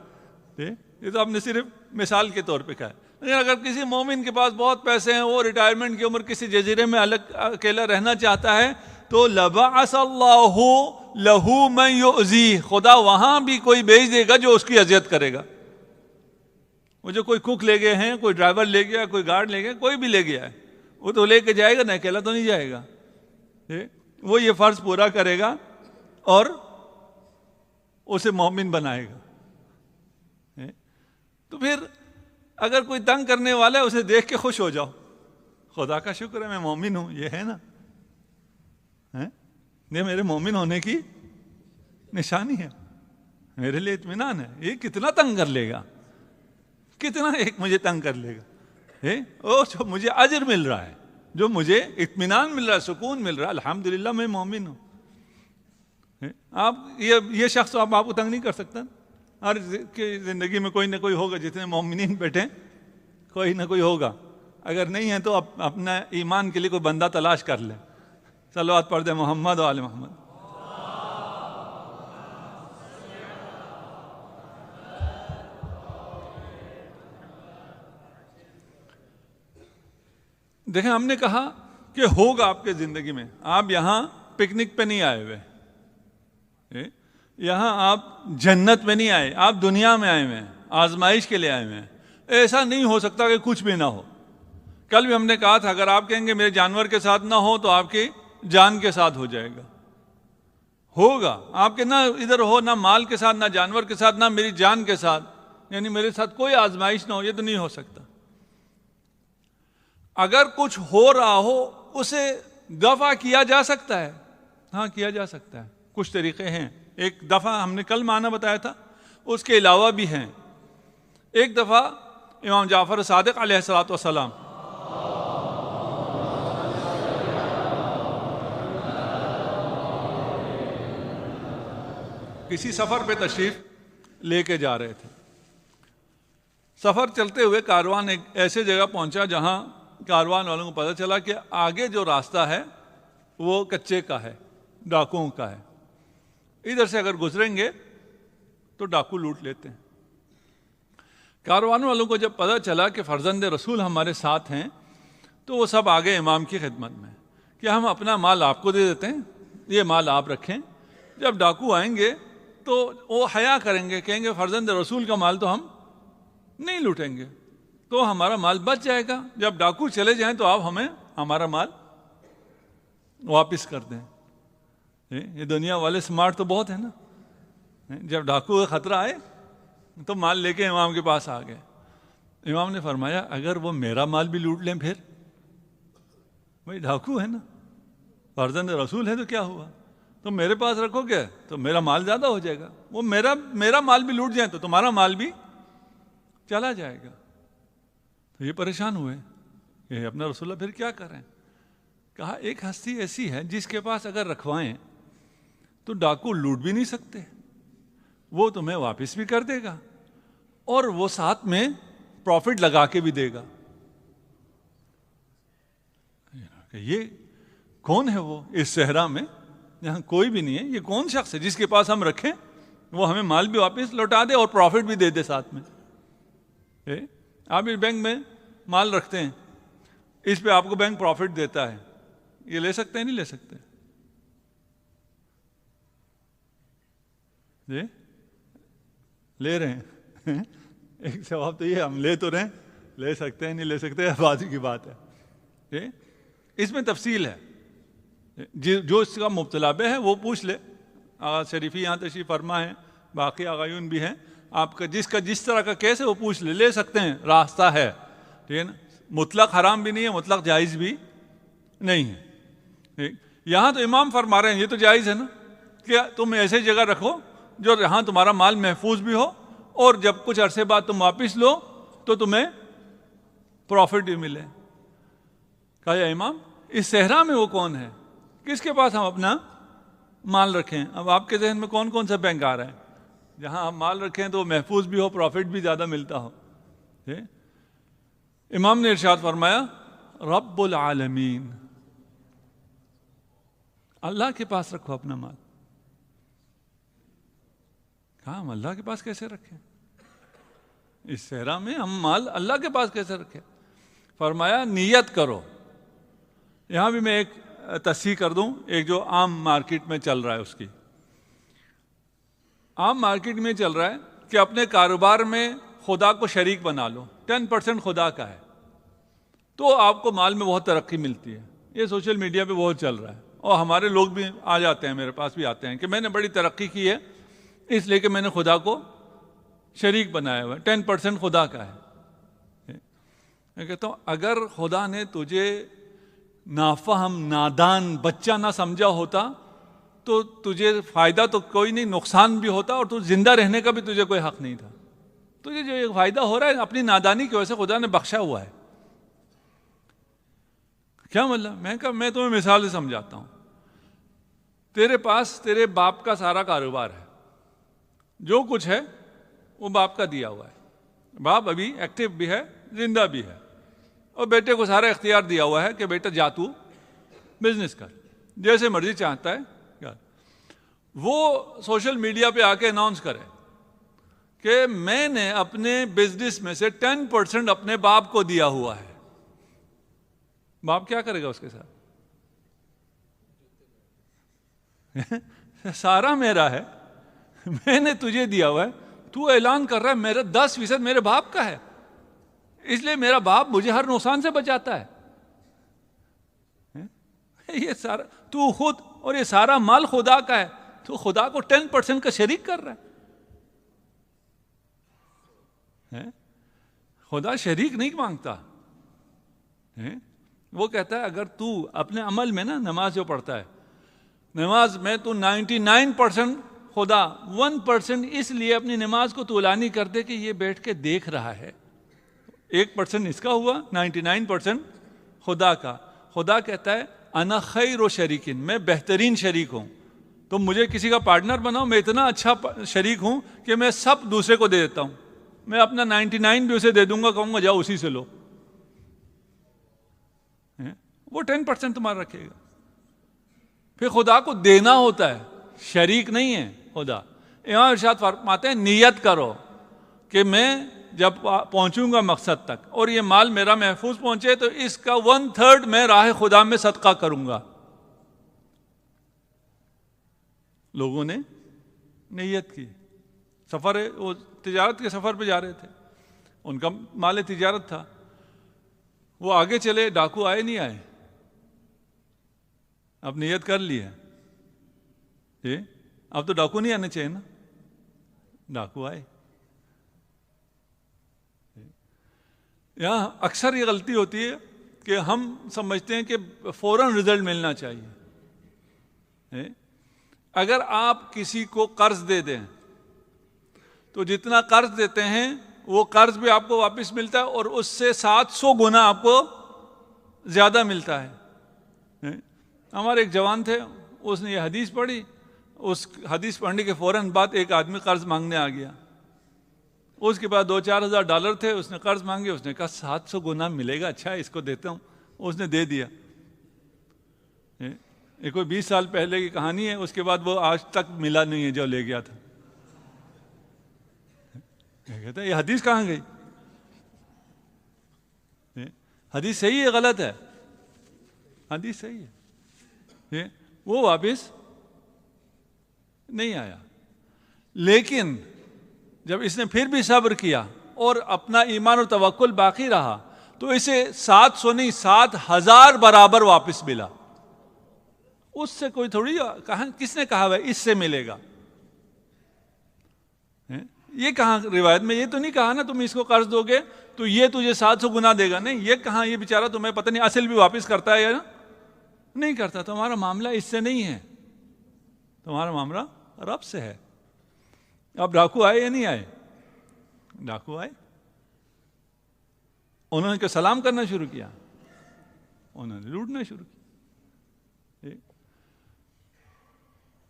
ہے، یہ تو آپ نے صرف مثال کے طور پہ کہا ہے. لیکن اگر کسی مومن کے پاس بہت پیسے ہیں، وہ ریٹائرمنٹ کی عمر کسی جزیرے میں الگ اکیلا رہنا چاہتا ہے تو لبعث اللہ لہ من یؤذی، خدا وہاں بھی کوئی بھیج دے گا جو اس کی اذیت کرے گا. وہ جو کوئی کوک لے گئے ہیں، کوئی ڈرائیور لے گیا، کوئی گارڈ لے گیا، کوئی بھی لے گیا ہے، وہ تو لے کے جائے گا نا، اکیلا تو نہیں جائے گا. وہ یہ فرض پورا کرے گا اور اسے مومن بنائے گا. تو پھر اگر کوئی تنگ کرنے والا ہے اسے دیکھ کے خوش ہو جاؤ، خدا کا شکر ہے میں مومن ہوں، یہ ہے نا، یہ میرے مومن ہونے کی نشانی ہے، میرے لیے اطمینان ہے. یہ کتنا تنگ کر لے گا، کتنا ایک مجھے تنگ کر لے گا، اور جو مجھے اجر مل رہا ہے، جو مجھے اطمینان مل رہا ہے، سکون مل رہا ہے، الحمدللہ میں مومن ہوں. آپ یہ شخص آپ کو تنگ نہیں کر سکتا. ہر زندگی میں کوئی نہ کوئی ہوگا، جتنے مومنین بیٹھے کوئی نہ کوئی ہوگا. اگر نہیں ہے تو اپنا ایمان کے لیے کوئی بندہ تلاش کر لے. صلوات پڑھ دے محمد و آل محمد. دیکھیں ہم نے کہا کہ ہوگا آپ کے زندگی میں. آپ یہاں پکنک پہ نہیں آئے ہوئے، یہاں آپ جنت میں نہیں آئے، آپ دنیا میں آئے ہوئے ہیں، آزمائش کے لیے آئے ہوئے ہیں. ایسا نہیں ہو سکتا کہ کچھ بھی نہ ہو. کل بھی ہم نے کہا تھا اگر آپ کہیں گے میرے جانور کے ساتھ نہ ہو تو آپ کی جان کے ساتھ ہو جائے گا. ہوگا آپ کے نہ ادھر ہو، نہ مال کے ساتھ، نہ جانور کے ساتھ، نہ میری جان کے ساتھ، یعنی میرے ساتھ کوئی آزمائش نہ ہو، یہ تو نہیں ہو سکتا. اگر کچھ ہو رہا ہو اسے دفع کیا جا سکتا ہے، ہاں کیا جا سکتا ہے. کچھ طریقے ہیں. ایک دفعہ ہم نے کل معنی بتایا تھا، اس کے علاوہ بھی ہیں. ایک دفعہ امام جعفر صادق علیہ الصلوۃ والسلام کسی سفر پہ تشریف لے کے جا رہے تھے. سفر چلتے ہوئے کاروان ایک ایسے جگہ پہنچا جہاں کاروان والوں کو پتہ چلا کہ آگے جو راستہ ہے وہ کچے کا ہے، ڈاکوؤں کا ہے، ادھر سے اگر گزریں گے تو ڈاکو لوٹ لیتے ہیں۔ کاروان والوں کو جب پتہ چلا کہ فرزند رسول ہمارے ساتھ ہیں تو وہ سب آگے امام کی خدمت میں کہ ہم اپنا مال آپ کو دے دیتے ہیں، یہ مال آپ رکھیں، جب ڈاکو آئیں گے تو وہ حیا کریں گے، کہیں گے فرزند رسول کا مال تو ہم نہیں لوٹیں گے، تو ہمارا مال بچ جائے گا، جب ڈاکو چلے جائیں تو آپ ہمیں ہمارا مال واپس کر دیں۔ یہ دنیا والے سمارٹ تو بہت ہے نا، جب ڈاکو کا خطرہ آئے تو مال لے کے امام کے پاس آ گئے۔ امام نے فرمایا اگر وہ میرا مال بھی لوٹ لیں پھر؟ بھائی ڈاکو ہے نا، فرزند رسول ہے تو کیا ہوا، تو میرے پاس رکھو گے تو میرا مال زیادہ ہو جائے گا، وہ میرا مال بھی لوٹ جائے تو تمہارا مال بھی چلا جائے گا۔ تو یہ پریشان ہوئے کہ اپنا رسول اللہ پھر کیا کریں؟ کہا ایک ہستی ایسی ہے جس کے پاس اگر رکھوائیں تو ڈاکو لوٹ بھی نہیں سکتے، وہ تمہیں واپس بھی کر دے گا اور وہ ساتھ میں پروفٹ لگا کے بھی دے گا۔ یہ کون ہے وہ اس صحرا میں جہاں کوئی بھی نہیں ہے، یہ کون شخص ہے جس کے پاس ہم رکھیں وہ ہمیں مال بھی واپس لوٹا دے اور پروفٹ بھی دے دے ساتھ میں؟ آپ اس بینک میں مال رکھتے ہیں، اس پہ آپ کو بینک پروفٹ دیتا ہے، یہ لے سکتے ہیں نہیں لے سکتے؟ جی لے رہے ہیں ایک جواب تو یہ ہم لے تو رہے ہیں، لے سکتے ہیں نہیں لے سکتے بات کی بات ہے۔ اس میں تفصیل ہے، جو اس کا مبتلا ہے وہ پوچھ لے، آغا شریفی یہاں تشریف فرما ہے، باقی آغایون بھی ہیں، آپ کا جس طرح کا کیس ہے وہ پوچھ لے سکتے ہیں، راستہ ہے، ٹھیک ہے نا، مطلق حرام بھی نہیں ہے، مطلق جائز بھی نہیں ہے۔ یہاں تو امام فرما رہے ہیں یہ تو جائز ہے نا کہ تم ایسے جگہ رکھو جو یہاں تمہارا مال محفوظ بھی ہو اور جب کچھ عرصے بعد تم واپس لو تو تمہیں پروفٹ بھی ملے۔ کہا یا امام اس صحرا میں وہ کون ہے کس کے پاس ہم اپنا مال رکھیں؟ اب آپ کے ذہن میں کون کون سا بینک آ رہا ہے جہاں ہم مال رکھیں تو محفوظ بھی ہو، پروفٹ بھی زیادہ ملتا ہو؟ امام نے ارشاد فرمایا رب العالمین، اللہ کے پاس رکھو اپنا مال۔ کہا ہم اللہ کے پاس کیسے رکھیں؟ اس صحرا میں ہم مال اللہ کے پاس کیسے رکھیں؟ فرمایا نیت کرو۔ یہاں بھی میں ایک تصحیح کر دوں، ایک جو عام مارکیٹ میں چل رہا ہے اس کی، عام مارکیٹ میں چل رہا ہے کہ اپنے کاروبار میں خدا کو شریک بنا لو، 10% خدا کا ہے تو آپ کو مال میں بہت ترقی ملتی ہے۔ یہ سوشل میڈیا پہ بہت چل رہا ہے اور ہمارے لوگ بھی آ جاتے ہیں، میرے پاس بھی آتے ہیں کہ میں نے بڑی ترقی کی ہے اس لیے کہ میں نے خدا کو شریک بنایا ہوا ہے، 10% خدا کا ہے۔ میں کہتا ہوں اگر خدا نے تجھے نافہم نادان بچہ نہ سمجھا ہوتا تو تجھے فائدہ تو کوئی نہیں، نقصان بھی ہوتا اور تو زندہ رہنے کا بھی تجھے کوئی حق نہیں تھا۔ تجھے جو ایک فائدہ ہو رہا ہے اپنی نادانی کی وجہ سے خدا نے بخشا ہوا ہے۔ کیا مطلب؟ میں کہا میں تمہیں مثال سے سمجھاتا ہوں، تیرے پاس تیرے باپ کا سارا کاروبار ہے، جو کچھ ہے وہ باپ کا دیا ہوا ہے، باپ ابھی ایکٹیو بھی ہے، زندہ بھی ہے، اور بیٹے کو سارا اختیار دیا ہوا ہے کہ بیٹا جا تو بزنس کر، جیسے مرضی چاہتا ہے کر۔ وہ سوشل میڈیا پہ آ کے اناؤنس کرے کہ میں نے اپنے بزنس میں سے 10% اپنے باپ کو دیا ہوا ہے۔ باپ کیا کرے گا اس کے ساتھ؟ سارا میرا ہے، میں نے تجھے دیا ہوا ہے، تو اعلان کر رہا ہے میرا 10% میرے باپ کا ہے، اس لیے میرا باپ مجھے ہر نقصان سے بچاتا ہے۔ یہ سارا تو خود اور یہ سارا مال خدا کا ہے، تو خدا کو 10% کا شریک کر رہا ہے۔ خدا شریک نہیں مانگتا، وہ کہتا ہے اگر تو اپنے عمل میں نا، نماز جو پڑھتا ہے، نماز میں تو 99% خدا، 1% اس لیے اپنی نماز کو طولانی کر دے کہ یہ بیٹھ کے دیکھ رہا ہے، 1% اس کا ہوا، 99% خدا کا۔ خدا کہتا ہے انا خیر و شریکن، میں بہترین شریک ہوں، تم مجھے کسی کا پارٹنر بناؤ، میں اتنا اچھا شریک ہوں کہ میں سب دوسرے کو دے دیتا ہوں، میں اپنا 99 بھی اسے دے دوں گا, کہوں گا جاؤ اسی سے لو. وہ 10% تمہارا رکھے گا. پھر خدا کو دینا ہوتا ہے, شریک نہیں ہے خدا. امام ارشاد فرماتے ہیں نیت کرو کہ میں جب پہنچوں گا مقصد تک اور یہ مال میرا محفوظ پہنچے تو اس کا 1/3 میں راہ خدا میں صدقہ کروں گا. لوگوں نے نیت کی. سفر, وہ تجارت کے سفر پہ جا رہے تھے, ان کا مال تجارت تھا, وہ آگے چلے, ڈاکو آئے نہیں آئے, اب نیت کر لی ہے, اب تو ڈاکو نہیں آنے چاہیے نا, ڈاکو آئے. یہاں اکثر یہ غلطی ہوتی ہے کہ ہم سمجھتے ہیں کہ فوراً رزلٹ ملنا چاہیے. اگر آپ کسی کو قرض دے دیں تو جتنا قرض دیتے ہیں وہ قرض بھی آپ کو واپس ملتا ہے اور اس سے 700 گنا آپ کو زیادہ ملتا ہے. ہمارے ایک جوان تھے, اس نے یہ حدیث پڑھی, اس حدیث پڑھنے کے فوراً بعد ایک آدمی قرض مانگنے آ گیا. اس کے بعد $2,000-4,000 تھے, اس نے قرض مانگے, اس نے کہا 700 گنا ملے گا, اچھا اس کو دیتا ہوں. اس نے دے دیا. یہ کوئی 20 سال پہلے کی کہانی ہے, اس کے بعد وہ آج تک ملا نہیں ہے جو لے گیا تھا. کہتا ہے یہ حدیث کہاں گئی؟ حدیث صحیح ہے غلط ہے؟ حدیث صحیح ہے. وہ واپس نہیں آیا. لیکن جب اس نے پھر بھی صبر کیا اور اپنا ایمان اور توکل باقی رہا تو اسے 700 نہیں 7,000 برابر واپس ملا. اس سے کوئی تھوڑی کہا, کس نے کہا ہے اس سے ملے گا؟ یہ کہاں روایت میں یہ تو نہیں کہا نا تم اس کو قرض دو گے تو یہ تجھے 700 گنا دے گا. نہیں, یہ کہاں, یہ بیچارہ تمہیں پتہ نہیں اصل بھی واپس کرتا ہے یا نہیں کرتا. تمہارا معاملہ اس سے نہیں ہے, تمہارا معاملہ رب سے ہے. اب ڈاکو آئے یا نہیں آئے؟ ڈاکو آئے. انہوں نے سلام کرنا شروع کیا, انہوں نے لوٹنا شروع کیا.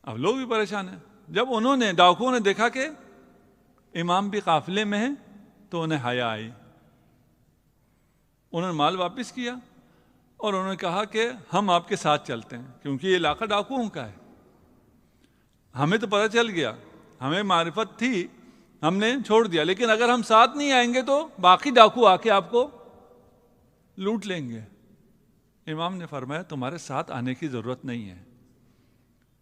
اب لوگ بھی پریشان ہیں. جب انہوں نے ڈاکوؤں نے دیکھا کہ امام بھی قافلے میں ہے تو انہیں حیا آئی. انہوں نے مال واپس کیا اور انہوں نے کہا کہ ہم آپ کے ساتھ چلتے ہیں, کیونکہ یہ علاقہ ڈاکوؤں کا ہے. ہمیں تو پتہ چل گیا, ہمیں معرفت تھی, ہم نے چھوڑ دیا, لیکن اگر ہم ساتھ نہیں آئیں گے تو باقی ڈاکو آ کے آپ کو لوٹ لیں گے. امام نے فرمایا تمہارے ساتھ آنے کی ضرورت نہیں ہے,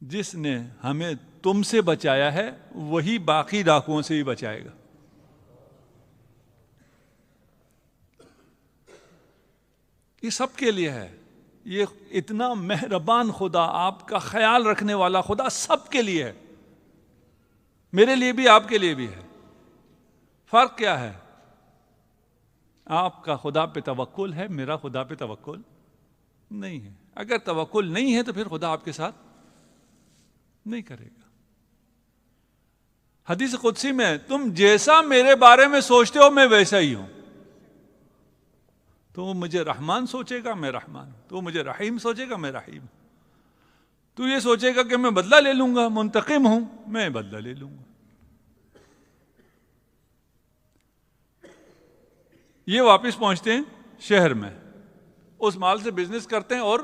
جس نے ہمیں تم سے بچایا ہے وہی باقی ڈاکوؤں سے بھی بچائے گا. یہ سب کے لیے ہے. یہ اتنا مہربان خدا, آپ کا خیال رکھنے والا خدا سب کے لیے ہے, میرے لیے بھی آپ کے لیے بھی ہے. فرق کیا ہے؟ آپ کا خدا پہ توکل ہے, میرا خدا پہ توکل نہیں ہے. اگر توکل نہیں ہے تو پھر خدا آپ کے ساتھ نہیں کرے گا. حدیث قدسی میں تم جیسا میرے بارے میں سوچتے ہو میں ویسا ہی ہوں. تو مجھے رحمان سوچے گا میں رحمان ہوں, تو مجھے رحیم سوچے گا میں رحیم ہوں. تو یہ سوچے گا کہ میں بدلہ لے لوں گا, منتقم ہوں, میں بدلہ لے لوں گا. یہ واپس پہنچتے ہیں شہر میں, اس مال سے بزنس کرتے ہیں اور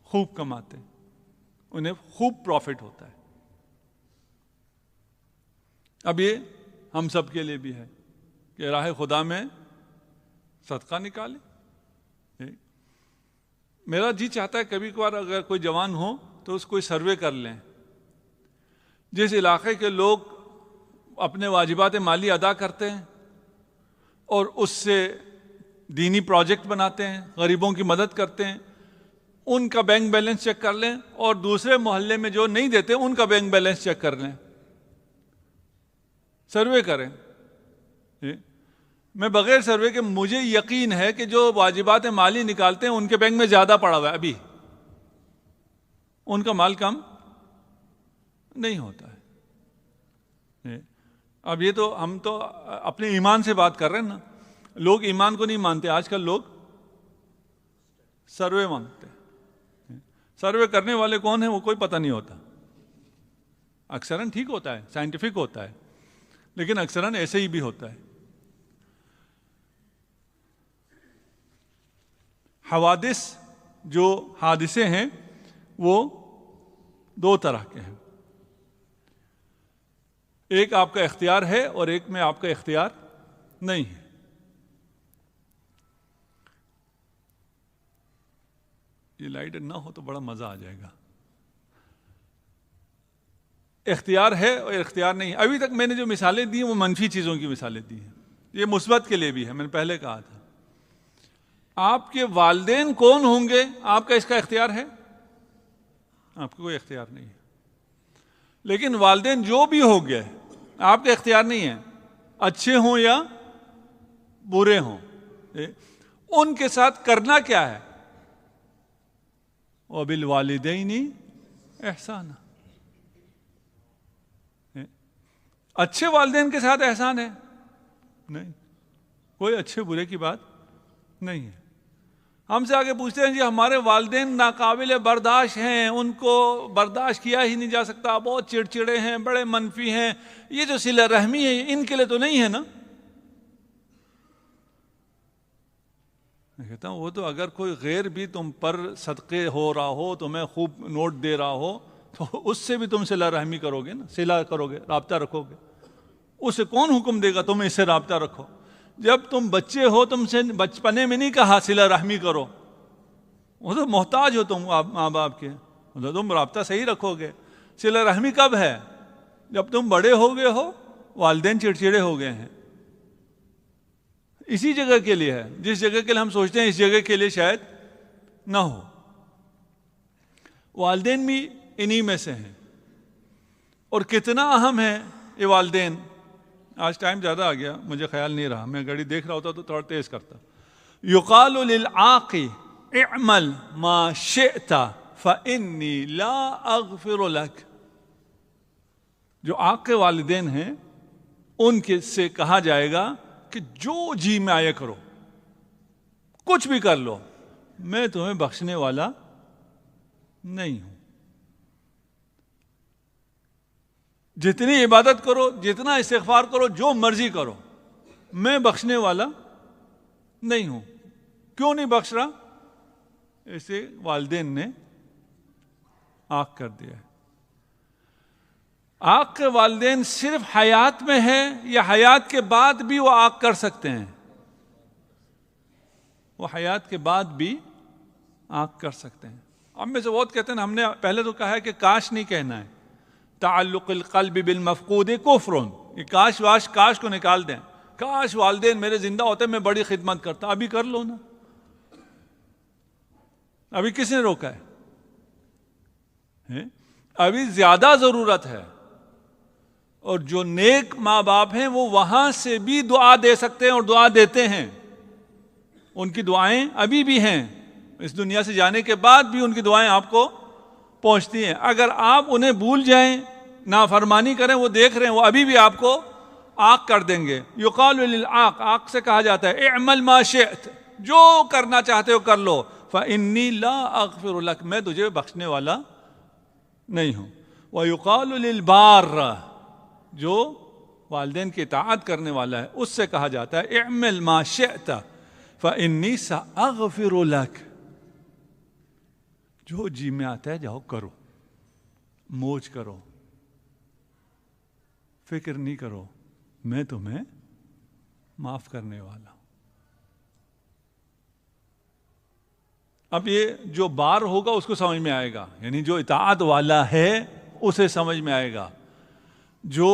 خوب کماتے ہیں, انہیں خوب پروفٹ ہوتا ہے. اب یہ ہم سب کے لیے بھی ہے کہ راہ خدا میں صدقہ نکالیں. میرا جی چاہتا ہے کبھی کبھار اگر کوئی جوان ہو تو اس کو سروے کر لیں, جس علاقے کے لوگ اپنے واجبات مالی ادا کرتے ہیں اور اس سے دینی پروجیکٹ بناتے ہیں, غریبوں کی مدد کرتے ہیں, ان کا بینک بیلنس چیک کر لیں, اور دوسرے محلے میں جو نہیں دیتے ان کا بینک بیلنس چیک کر لیں, سروے کریں. میں بغیر سروے کے مجھے یقین ہے کہ جو واجبات مالی نکالتے ہیں ان کے بینک میں زیادہ پڑا ہوا ہے, ابھی ان کا مال کم نہیں ہوتا ہے. اب یہ تو ہم تو اپنے ایمان سے بات کر رہے ہیں نا, لوگ ایمان کو نہیں مانتے. آج کل لوگ سروے مانگتے ہیں. سروے کرنے والے کون ہیں وہ کوئی پتہ نہیں ہوتا. اکثراً ٹھیک ہوتا ہے, سائنٹیفک ہوتا ہے, لیکن اکثراً ایسے ہی بھی ہوتا ہے. حوادث جو حادثے ہیں وہ دو طرح کے ہیں. ایک آپ کا اختیار ہے اور ایک میں آپ کا اختیار نہیں ہے. یہ لائٹ نہ ہو تو بڑا مزہ آ جائے گا. اختیار ہے اور اختیار نہیں ہے. ابھی تک میں نے جو مثالیں دی ہیں وہ منفی چیزوں کی مثالیں دی ہیں. یہ مثبت کے لیے بھی ہے. میں نے پہلے کہا تھا آپ کے والدین کون ہوں گے آپ کا اس کا اختیار ہے؟ آپ کا کوئی اختیار نہیں ہے. لیکن والدین جو بھی ہو گئے آپ کا اختیار نہیں ہے، اچھے ہوں یا برے ہوں. ان کے ساتھ کرنا کیا ہے؟ وَبِالْوَالِدَيْنِ احسانا. اچھے والدین کے ساتھ احسان ہے؟ نہیں، کوئی اچھے برے کی بات نہیں ہے. ہم سے آگے پوچھتے ہیں جی ہمارے والدین ناقابل برداشت ہیں، ان کو برداشت کیا ہی نہیں جا سکتا، بہت چڑچڑے ہیں، بڑے منفی ہیں، یہ جو صلہ رحمی ہے ان کے لیے تو نہیں ہے نا. میں کہتا ہوں وہ تو اگر کوئی غیر بھی تم پر صدقے ہو رہا ہو، تمہیں خوب نوٹ دے رہا ہو، تو اس سے بھی تم صلہ رحمی کرو گے نا، صلہ کرو گے، رابطہ رکھو گے. اسے کون حکم دے گا تم اس سے رابطہ رکھو؟ جب تم بچے ہو تم سے بچپنے میں نہیں کہا صلہ رحمی کرو. وہ تو محتاج ہو تم ماں باپ کے، تم رابطہ صحیح رکھو گے. صلہ رحمی کب ہے؟ جب تم بڑے ہو گئے ہو، والدین چڑچڑے ہو گئے ہیں. اسی جگہ کے لیے ہے جس جگہ کے لیے ہم سوچتے ہیں اس جگہ کے لیے شاید نہ ہو. والدین بھی انہی میں سے ہیں. اور کتنا اہم ہے یہ والدین. آج ٹائم زیادہ آ گیا، مجھے خیال نہیں رہا، میں گاڑی دیکھ رہا ہوتا تو تھوڑا تیز کرتا. یقال للعاق اعمل ما شئت فانی لا اغفر لک. جو عاق کے والدین ہیں ان کے سے کہا جائے گا کہ جو جی میں آیا کرو، کچھ بھی کر لو، میں تمہیں بخشنے والا نہیں ہوں. جتنی عبادت کرو، جتنا استغفار کرو، جو مرضی کرو، میں بخشنے والا نہیں ہوں. کیوں نہیں بخش رہا؟ اسے والدین نے آنکھ کر دیا ہے. آنکھ کے والدین صرف حیات میں ہے یا حیات کے بعد بھی وہ آنکھ کر سکتے ہیں؟ وہ حیات کے بعد بھی آنکھ کر سکتے ہیں. ہم میں سے بہت کہتے ہیں، ہم نے پہلے تو کہا ہے کہ کاش نہیں کہنا ہے. تعلق القلب بالمفقود کفر. یہ کاش واش کاش کو نکال دیں. کاش والدین میرے زندہ ہوتے میں بڑی خدمت کرتا. ابھی کر لو نا، ابھی کس نے روکا ہے؟ ابھی زیادہ ضرورت ہے. اور جو نیک ماں باپ ہیں وہ وہاں سے بھی دعا دے سکتے ہیں اور دعا دیتے ہیں. ان کی دعائیں ابھی بھی ہیں، اس دنیا سے جانے کے بعد بھی ان کی دعائیں آپ کو پہنچتی ہیں. اگر آپ انہیں بھول جائیں، نافرمانی کریں، وہ دیکھ رہے ہیں، وہ ابھی بھی آپ کو آنکھ کر دیں گے. یقال للعاق، آنکھ سے کہا جاتا ہے اعمل ما شئت، جو کرنا چاہتے ہو کر لو. فانی لا اغفر لک، میں تجھے بخشنے والا نہیں ہوں. ویقال للبار، جو والدین کی اطاعت کرنے والا ہے اس سے کہا جاتا ہے اعمل ما شئت فانی ساغفر لک. جو جی میں آتا ہے جاؤ کرو، موج کرو، فکر نہیں کرو، میں تمہیں معاف کرنے والا ہوں. اب یہ جو بار ہوگا اس کو سمجھ میں آئے گا، یعنی جو اطاعت والا ہے اسے سمجھ میں آئے گا. جو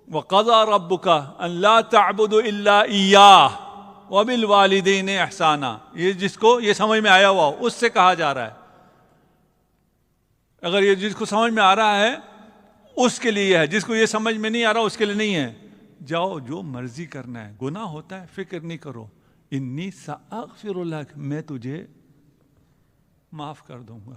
وَقَضَى رَبُّكَ أَن لَا تَعْبُدُوا إِلَّا إِيَّاهُ وَبِالْوَالِدَيْنِ إِحْسَانًا، یہ جس کو یہ سمجھ میں آیا ہوا اس سے کہا جا رہا ہے. اگر یہ جس کو سمجھ میں آ رہا ہے اس کے لیے ہے، جس کو یہ سمجھ میں نہیں آ رہا اس کے لیے نہیں ہے. جاؤ جو مرضی کرنا ہے، گناہ ہوتا ہے فکر نہیں کرو. انی ساغفر لک، میں تجھے معاف کر دوں گا.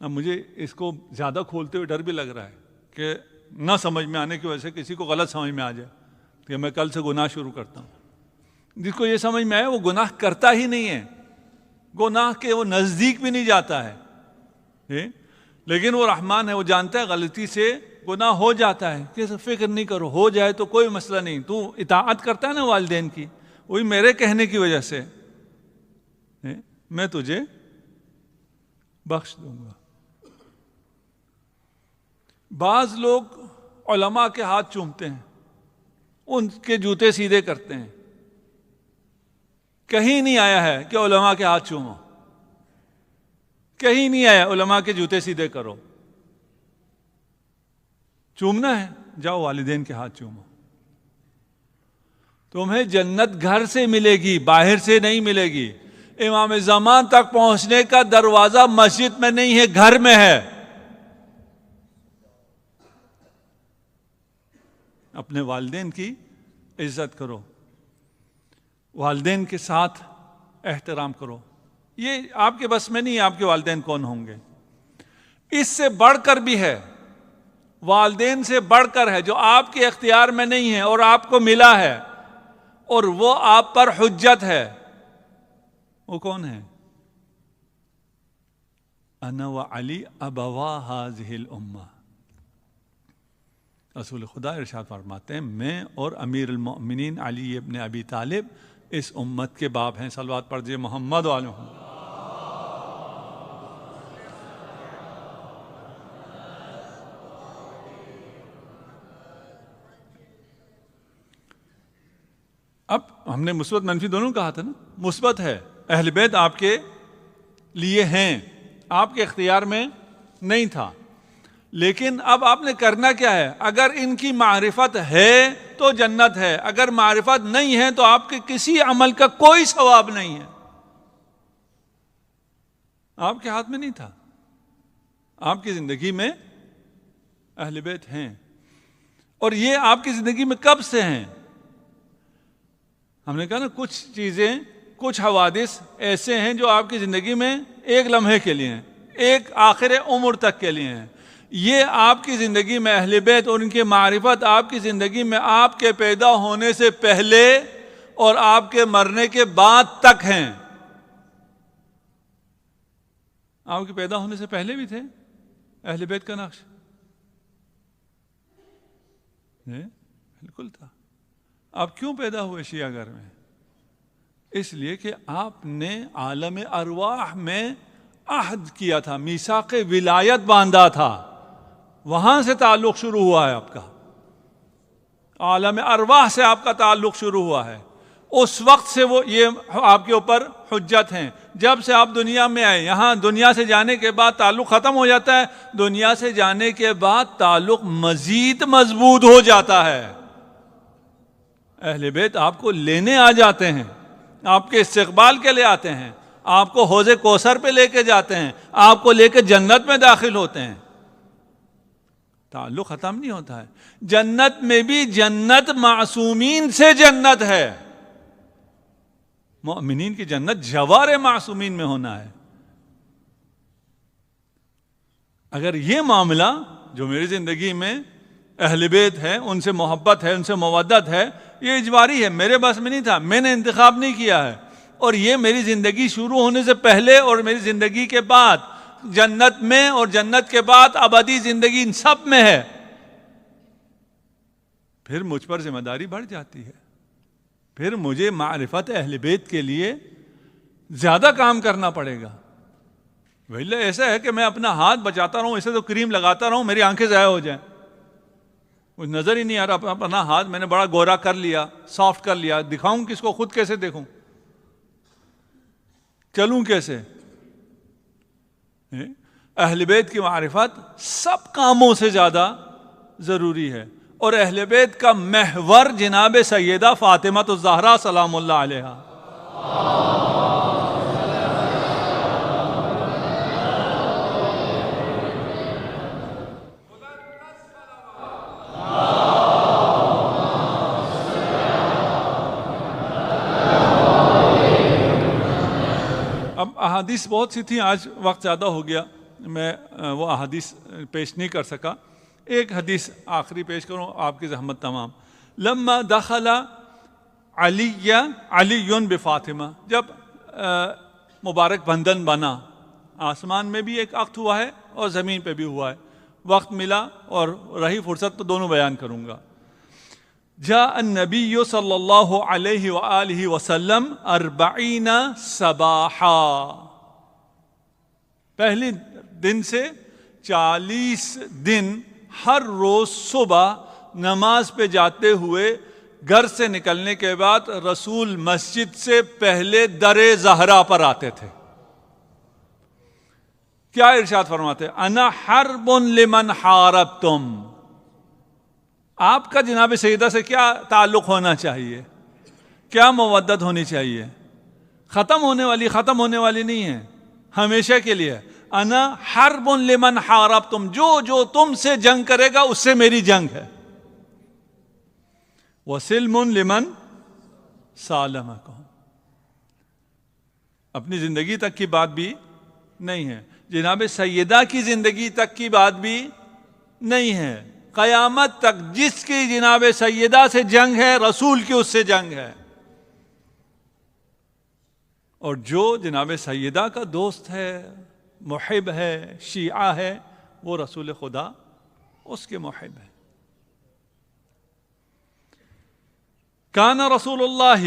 اب مجھے اس کو زیادہ کھولتے ہوئے ڈر بھی لگ رہا ہے کہ نہ سمجھ میں آنے کی وجہ سے کسی کو غلط سمجھ میں آ جائے کہ میں کل سے گناہ شروع کرتا ہوں. جس کو یہ سمجھ میں آئے وہ گناہ کرتا ہی نہیں ہے، گناہ کے وہ نزدیک بھی نہیں جاتا ہے. لیکن وہ رحمان ہے، وہ جانتا ہے غلطی سے گناہ ہو جاتا ہے کہ فکر نہیں کرو، ہو جائے تو کوئی مسئلہ نہیں، تو اطاعت کرتا ہے نا والدین کی، وہی میرے کہنے کی وجہ سے میں تجھے بخش دوں گا۔ بعض لوگ علماء کے ہاتھ چومتے ہیں، ان کے جوتے سیدھے کرتے ہیں، کہیں نہیں آیا ہے کہ علماء کے ہاتھ چومو، کہیں نہیں آیا علماء کے جوتے سیدھے کرو۔ چومنا ہے جاؤ والدین کے ہاتھ چومو، تمہیں جنت گھر سے ملے گی، باہر سے نہیں ملے گی۔ امام زمان تک پہنچنے کا دروازہ مسجد میں نہیں ہے، گھر میں ہے۔ اپنے والدین کی عزت کرو، والدین کے ساتھ احترام کرو۔ یہ آپ کے بس میں نہیں ہے آپ کے والدین کون ہوں گے، اس سے بڑھ کر بھی ہے، والدین سے بڑھ کر ہے جو آپ کے اختیار میں نہیں ہے اور آپ کو ملا ہے اور وہ آپ پر حجت ہے۔ وہ کون ہے؟ انا وعلی ابوا هذه الامه، رسول خدا ارشاد فرماتے ہیں میں اور امیر المؤمنین علی ابن ابی طالب اس امت کے باپ ہیں۔ صلوات پڑھیے محمد و آل محمد۔ اب ہم نے مثبت منفی دونوں کہا تھا نا، مثبت ہے اہل بیت آپ کے لیے ہیں، آپ کے اختیار میں نہیں تھا، لیکن اب آپ نے کرنا کیا ہے؟ اگر ان کی معرفت ہے تو جنت ہے، اگر معرفت نہیں ہے تو آپ کے کسی عمل کا کوئی ثواب نہیں ہے، آپ کے ہاتھ میں نہیں تھا۔ آپ کی زندگی میں اہل بیت ہیں، اور یہ آپ کی زندگی میں کب سے ہیں؟ ہم نے کہا نا کچھ چیزیں، کچھ حوادث ایسے ہیں جو آپ کی زندگی میں ایک لمحے کے لیے ہیں، ایک آخر عمر تک کے لیے ہیں۔ یہ آپ کی زندگی میں اہل بیت اور ان کی معرفت آپ کی زندگی میں آپ کے پیدا ہونے سے پہلے اور آپ کے مرنے کے بعد تک ہیں۔ آپ کے پیدا ہونے سے پہلے بھی تھے اہل بیت کا نقش؟ بالکل تھا۔ آپ کیوں پیدا ہوئے شیعہ گھر میں؟ اس لیے کہ آپ نے عالم ارواح میں عہد کیا تھا، میثاق ولایت باندھا تھا، وہاں سے تعلق شروع ہوا ہے آپ کا، عالم ارواح سے آپ کا تعلق شروع ہوا ہے، اس وقت سے وہ یہ آپ کے اوپر حجت ہیں۔ جب سے آپ دنیا میں آئے، یہاں دنیا سے جانے کے بعد تعلق ختم ہو جاتا ہے، دنیا سے جانے کے بعد تعلق مزید مضبوط ہو جاتا ہے۔ اہل بیت آپ کو لینے آ جاتے ہیں، آپ کے استقبال کے لیے آتے ہیں، آپ کو حوض کوثر پہ لے کے جاتے ہیں، آپ کو لے کے جنت میں داخل ہوتے ہیں۔ تعلق ختم نہیں ہوتا ہے۔ جنت میں بھی جنت معصومین سے جنت ہے، مومنین کی جنت جوار معصومین میں ہونا ہے۔ اگر یہ معاملہ جو میری زندگی میں اہل بیت ہے، ان سے محبت ہے، ان سے مودت ہے، یہ اجباری ہے، میرے بس میں نہیں تھا، میں نے انتخاب نہیں کیا ہے، اور یہ میری زندگی شروع ہونے سے پہلے اور میری زندگی کے بعد، جنت میں اور جنت کے بعد ابدی زندگی، ان سب میں ہے، پھر مجھ پر ذمہ داری بڑھ جاتی ہے، پھر مجھے معرفت اہل بیت کے لیے زیادہ کام کرنا پڑے گا۔ ویلے ایسا ہے کہ میں اپنا ہاتھ بچاتا رہوں، اسے تو کریم لگاتا رہوں، میری آنکھیں ضائع ہو جائیں، مجھے نظر ہی نہیں آ رہا، اپنا ہاتھ میں نے بڑا گورا کر لیا، سافٹ کر لیا، دکھاؤں کس کو، خود کیسے دیکھوں، چلوں کیسے؟ اہل بیت کی معرفت سب کاموں سے زیادہ ضروری ہے، اور اہل بیت کا محور جناب سیدہ فاطمہ الزہرا سلام اللہ علیہا۔ اب احادیث بہت سی تھیں، آج وقت زیادہ ہو گیا، میں وہ احادیث پیش نہیں کر سکا۔ ایک حدیث آخری پیش کروں، آپ کی زحمت تمام۔ لما دخل علی بفاطمہ، جب مبارک بندھن بنا، آسمان میں بھی ایک عقد ہوا ہے اور زمین پہ بھی ہوا ہے، وقت ملا اور رہی فرصت تو دونوں بیان کروں گا. جاء النبی صلی اللہ علیہ وآلہ وسلم 40 صباحا، پہلے دن سے 40 دن ہر روز صبح نماز پہ جاتے ہوئے گھر سے نکلنے کے بعد رسول مسجد سے پہلے در زہرا پر آتے تھے. کیا ارشاد فرماتے؟ انا حرب لمن حاربتم. آپ کا جناب سیدہ سے کیا تعلق ہونا چاہیے، کیا مودت ہونی چاہیے؟ ختم ہونے والی نہیں ہے، ہمیشہ کے لیے. انا حرب لمن حاربتم، جو تم سے جنگ کرے گا اس سے میری جنگ ہے. وسلم لمن سالمکم، اپنی زندگی تک کی بات بھی نہیں ہے، جناب سیدہ کی زندگی تک کی بات بھی نہیں ہے. قیامت تک جس کی جناب سیدہ سے جنگ ہے رسول کی اس سے جنگ ہے، اور جو جناب سیدہ کا دوست ہے، محب ہے، شیعہ ہے، وہ رسول خدا اس کے محب ہے. کان رسول اللہ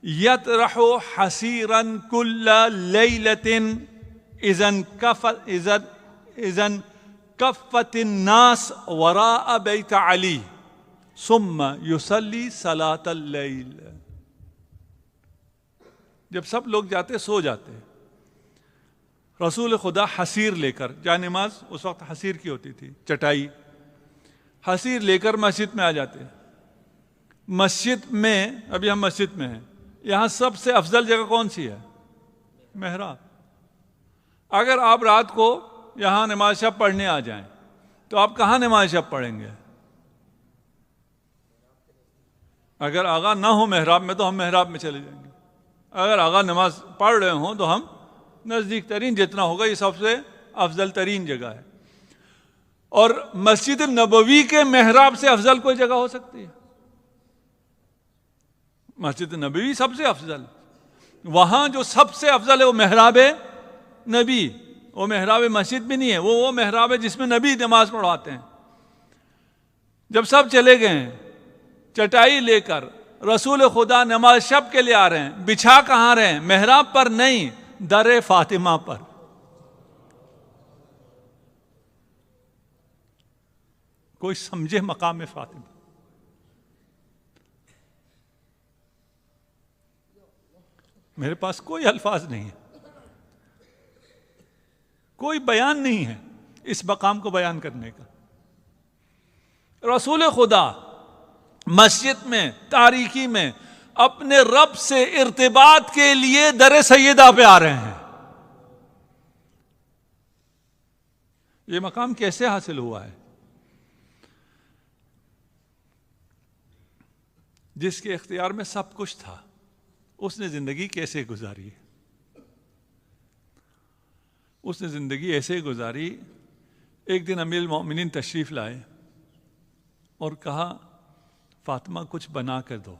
یطرح حسیرا کل لیلۃ اذا کفت الناس وراء بیت علی ثم یصلی صلاۃ اللیل. جب سب لوگ جاتے سو جاتے، رسول خدا حسیر لے کر، جا نماز اس وقت حسیر کی ہوتی تھی، چٹائی، حسیر لے کر مسجد میں آ جاتے. مسجد میں، ابھی ہم مسجد میں ہیں، یہاں سب سے افضل جگہ کون سی ہے؟ محراب. اگر آپ رات کو یہاں نماز شب پڑھنے آ جائیں تو آپ کہاں نماز شب پڑھیں گے؟ اگر آغا نہ ہو محراب میں تو ہم محراب میں چلے جائیں گے. اگر آغا نماز پڑھ رہے ہوں تو ہم نزدیک ترین جتنا ہوگا، یہ سب سے افضل ترین جگہ ہے. اور مسجد نبوی کے محراب سے افضل کوئی جگہ ہو سکتی ہے؟ مسجد نبوی سب سے افضل، وہاں جو سب سے افضل ہے وہ محراب نبی. وہ محراب مسجد بھی نہیں ہے، وہ محراب ہے جس میں نبی نماز پڑھواتے ہیں. جب سب چلے گئے ہیں چٹائی لے کر، رسول خدا نماز شب کے لیے آ رہے ہیں، بچھا کہاں رہے ہیں؟ محراب پر نہیں، در فاطمہ پر. کوئی سمجھے مقام فاطمہ؟ میرے پاس کوئی الفاظ نہیں ہے، کوئی بیان نہیں ہے اس مقام کو بیان کرنے کا. رسول خدا مسجد میں تاریکی میں اپنے رب سے ارتباط کے لیے در سیدہ پہ آ رہے ہیں. یہ مقام کیسے حاصل ہوا ہے؟ جس کے اختیار میں سب کچھ تھا، اس نے زندگی کیسے گزاری؟ اس نے زندگی ایسے گزاری. ایک دن امیر المومنین تشریف لائے اور کہا فاطمہ کچھ بنا کر دو.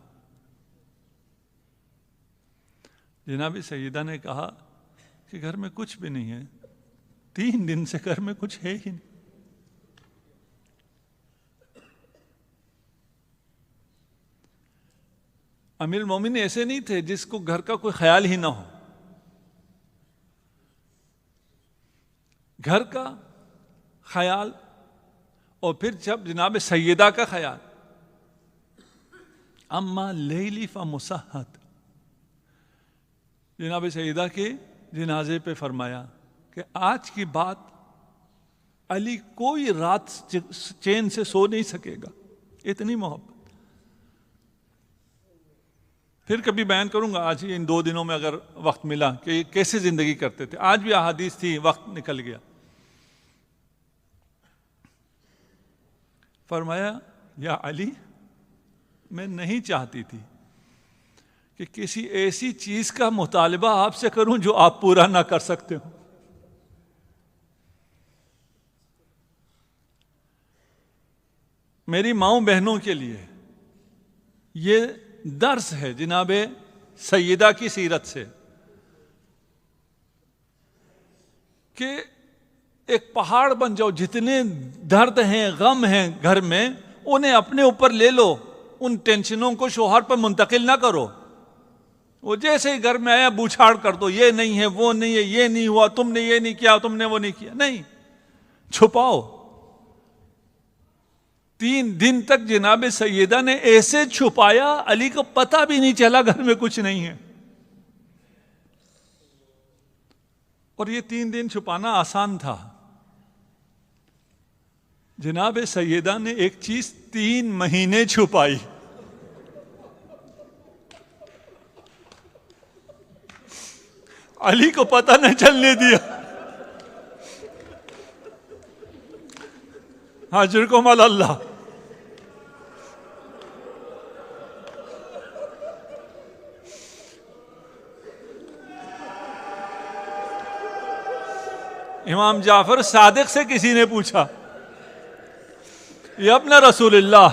جناب سیدہ نے کہا کہ گھر میں کچھ بھی نہیں ہے، 3 دن سے گھر میں کچھ ہے ہی نہیں. امیر المومنین ایسے نہیں تھے جس کو گھر کا کوئی خیال ہی نہ ہو. گھر کا خیال اور پھر جب جناب سیدہ کا خیال. اما لیلی فمسحت، جناب سیدہ کے جنازے پہ فرمایا کہ آج کی بات علی کوئی رات چین سے سو نہیں سکے گا، اتنی محبت. پھر کبھی بیان کروں گا، آج ہی ان 2 دنوں میں اگر وقت ملا کہ یہ کیسے زندگی کرتے تھے. آج بھی احادیث تھی، وقت نکل گیا. فرمایا یا علی، میں نہیں چاہتی تھی کہ کسی ایسی چیز کا مطالبہ آپ سے کروں جو آپ پورا نہ کر سکتے ہو. میری ماؤں بہنوں کے لیے یہ درس ہے جناب سیدہ کی سیرت سے کہ ایک پہاڑ بن جاؤ، جتنے درد ہیں غم ہیں گھر میں انہیں اپنے اوپر لے لو، ان ٹینشنوں کو شوہر پر منتقل نہ کرو. وہ جیسے ہی گھر میں آیا بوچھاڑ کر دو، یہ نہیں ہے وہ نہیں ہے، یہ نہیں ہوا، تم نے یہ نہیں کیا، تم نے وہ نہیں کیا. نہیں، چھپاؤ. 3 دن تک جناب سیدہ نے ایسے چھپایا، علی کو پتہ بھی نہیں چلا گھر میں کچھ نہیں ہے. اور یہ 3 دن چھپانا آسان تھا. جناب سیدہ نے ایک چیز 3 مہینے چھپائی. علی کو پتہ نہ چلنے دیا. حاضرکم علی اللہ. امام جعفر صادق سے کسی نے پوچھا، یا ابن رسول اللہ،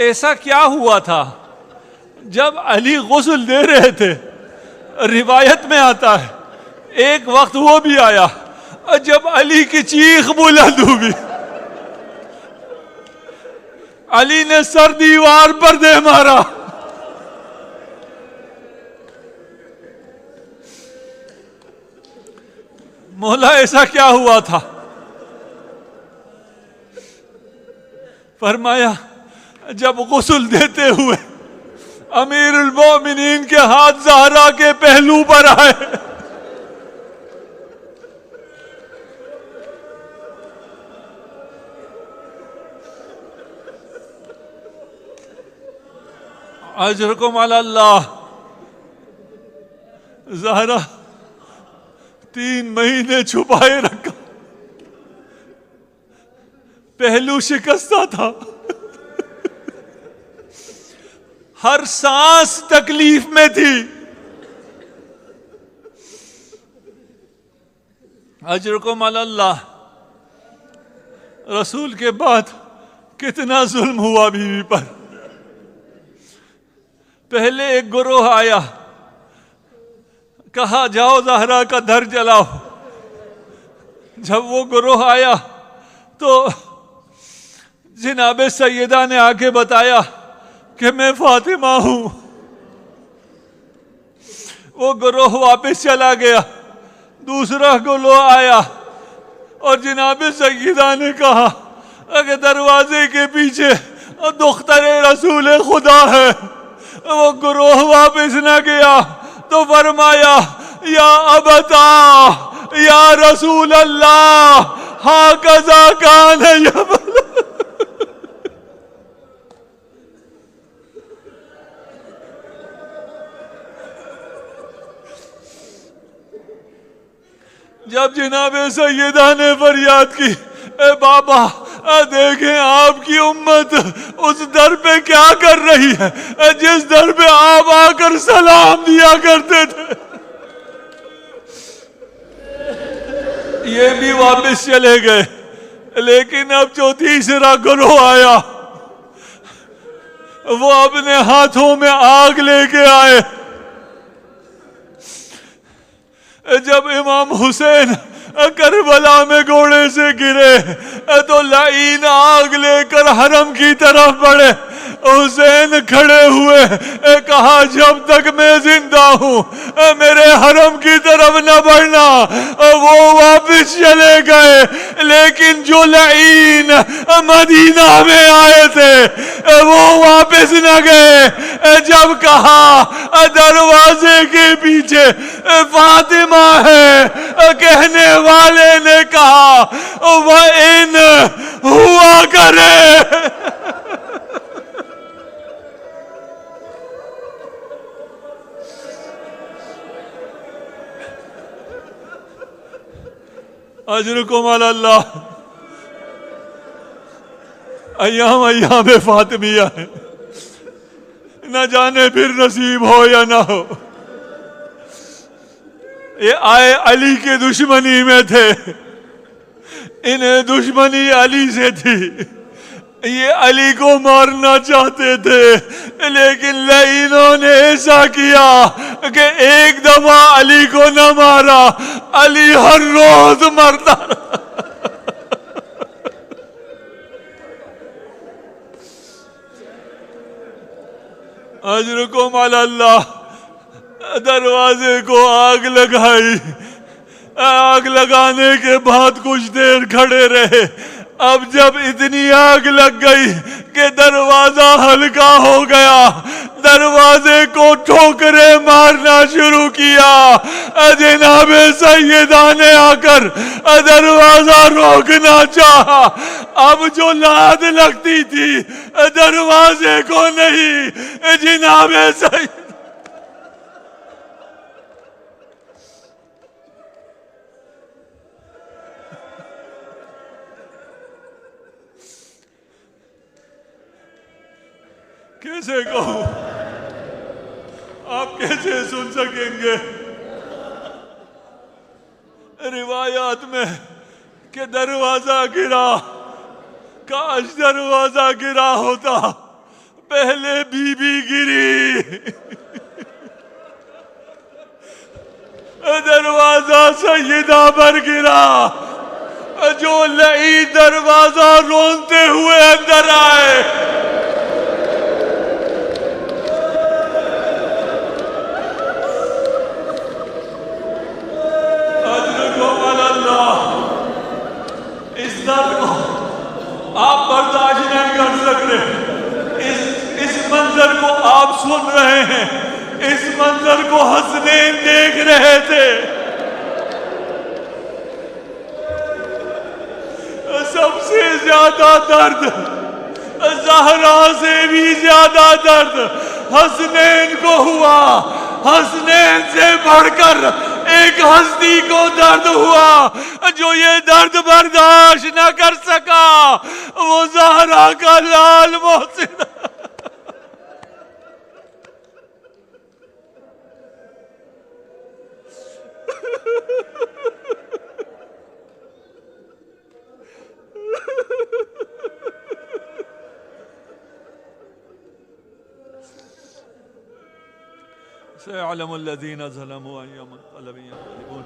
ایسا کیا ہوا تھا جب علی غسل دے رہے تھے؟ روایت میں آتا ہے ایک وقت وہ بھی آیا جب علی کی چیخ بلند ہوئی، علی نے سر دیوار پر دے مارا. مولا ایسا کیا ہوا تھا؟ فرمایا جب غسل دیتے ہوئے امیر المومنین کے ہاتھ زہرا کے پہلو پر آئے. اجرکم علی اللہ. زہرا 3 مہینے چھپائے رکھا، پہلو شکستہ تھا، ہر سانس تکلیف میں تھی. اجرکم علی اللہ. رسول کے بعد کتنا ظلم ہوا بیوی پر. پہلے ایک گروہ آیا، کہا جاؤ زہرا کا در جلاؤ. جب وہ گروہ آیا تو جناب سیدہ نے آ کے بتایا کہ میں فاطمہ ہوں. وہ گروہ واپس چلا گیا. دوسرا گروہ آیا اور جناب سیدہ نے کہا کہ دروازے کے پیچھے دختر رسول خدا ہے. وہ گروہ واپس نہ گیا تو فرمایا یا ابتا یا رسول اللہ ہاکذا کان یفعل. جب جناب سیدہ نے فریاد کی، اے بابا دیکھیں آپ کی امت اس در پہ کیا کر رہی ہے جس در پہ آپ آ کر سلام دیا کرتے تھے. یہ بھی واپس چلے گئے. لیکن اب جو تیسرا گروہ آیا وہ اپنے ہاتھوں میں آگ لے کے آئے. جب امام حسین کربلا میں گھوڑے سے گرے تو لعین آگ لے کر حرم کی طرف بڑھے. حسین کھڑے ہوئے کہا جب تک میں زندہ ہوں میرے حرم کی طرف نہ بڑھنا. وہ واپس چلے گئے لیکن جو لعین مدینہ میں آئے تھے وہ واپس نہ گئے. جب کہا دروازے کے پیچھے فاطمہ ہے، کہنے والے نے کہا وَإِنْ ہوا کرے. اجرکم علی اللہ. ایام فاطمیہ ہے، نہ جانے پھر نصیب ہو یا نہ ہو. یہ آئے علی کے دشمنی میں تھے، انہیں دشمنی علی سے تھی. یہ علی کو مارنا چاہتے تھے لیکن لعینوں نے ایسا کیا کہ ایک دفعہ علی کو نہ مارا علی ہر روز مرتا رہا. اجرکم علی اللہ. دروازے کو آگ لگائی. آگ لگانے کے بعد کچھ دیر کھڑے رہے. اب جب اتنی آگ لگ گئی کہ دروازہ ہلکا ہو گیا, دروازے کو ٹھوکریں مارنا شروع کیا. جناب سیدہ نے آ کر دروازہ روکنا چاہا. اب جو لاد لگتی تھی دروازے کو نہیں, جناب سیدہ کیسے کہوں, آپ کیسے سن سکیں گے روایات میں کہ دروازہ گرا. کاش دروازہ گرا ہوتا, پہلے بی بی گری. دروازہ سیدہ پر گرا. جو لئی دروازہ رونتے ہوئے اندر آئے. اس درد کو آپ برداشت نہیں کر سکتے. اس منظر کو آپ سن رہے ہیں. اس منظر کو حسنین دیکھ رہے تھے. سب سے زیادہ درد, زہرا سے بھی زیادہ درد حسنین کو ہوا. حسنین سے بڑھ کر ایک ہستی کو درد ہوا. جو یہ درد برداشت نہ کر سکا وہ زہرا کا لال محسن. سيعلم الذين ظلموا أي منقلب ينقلبون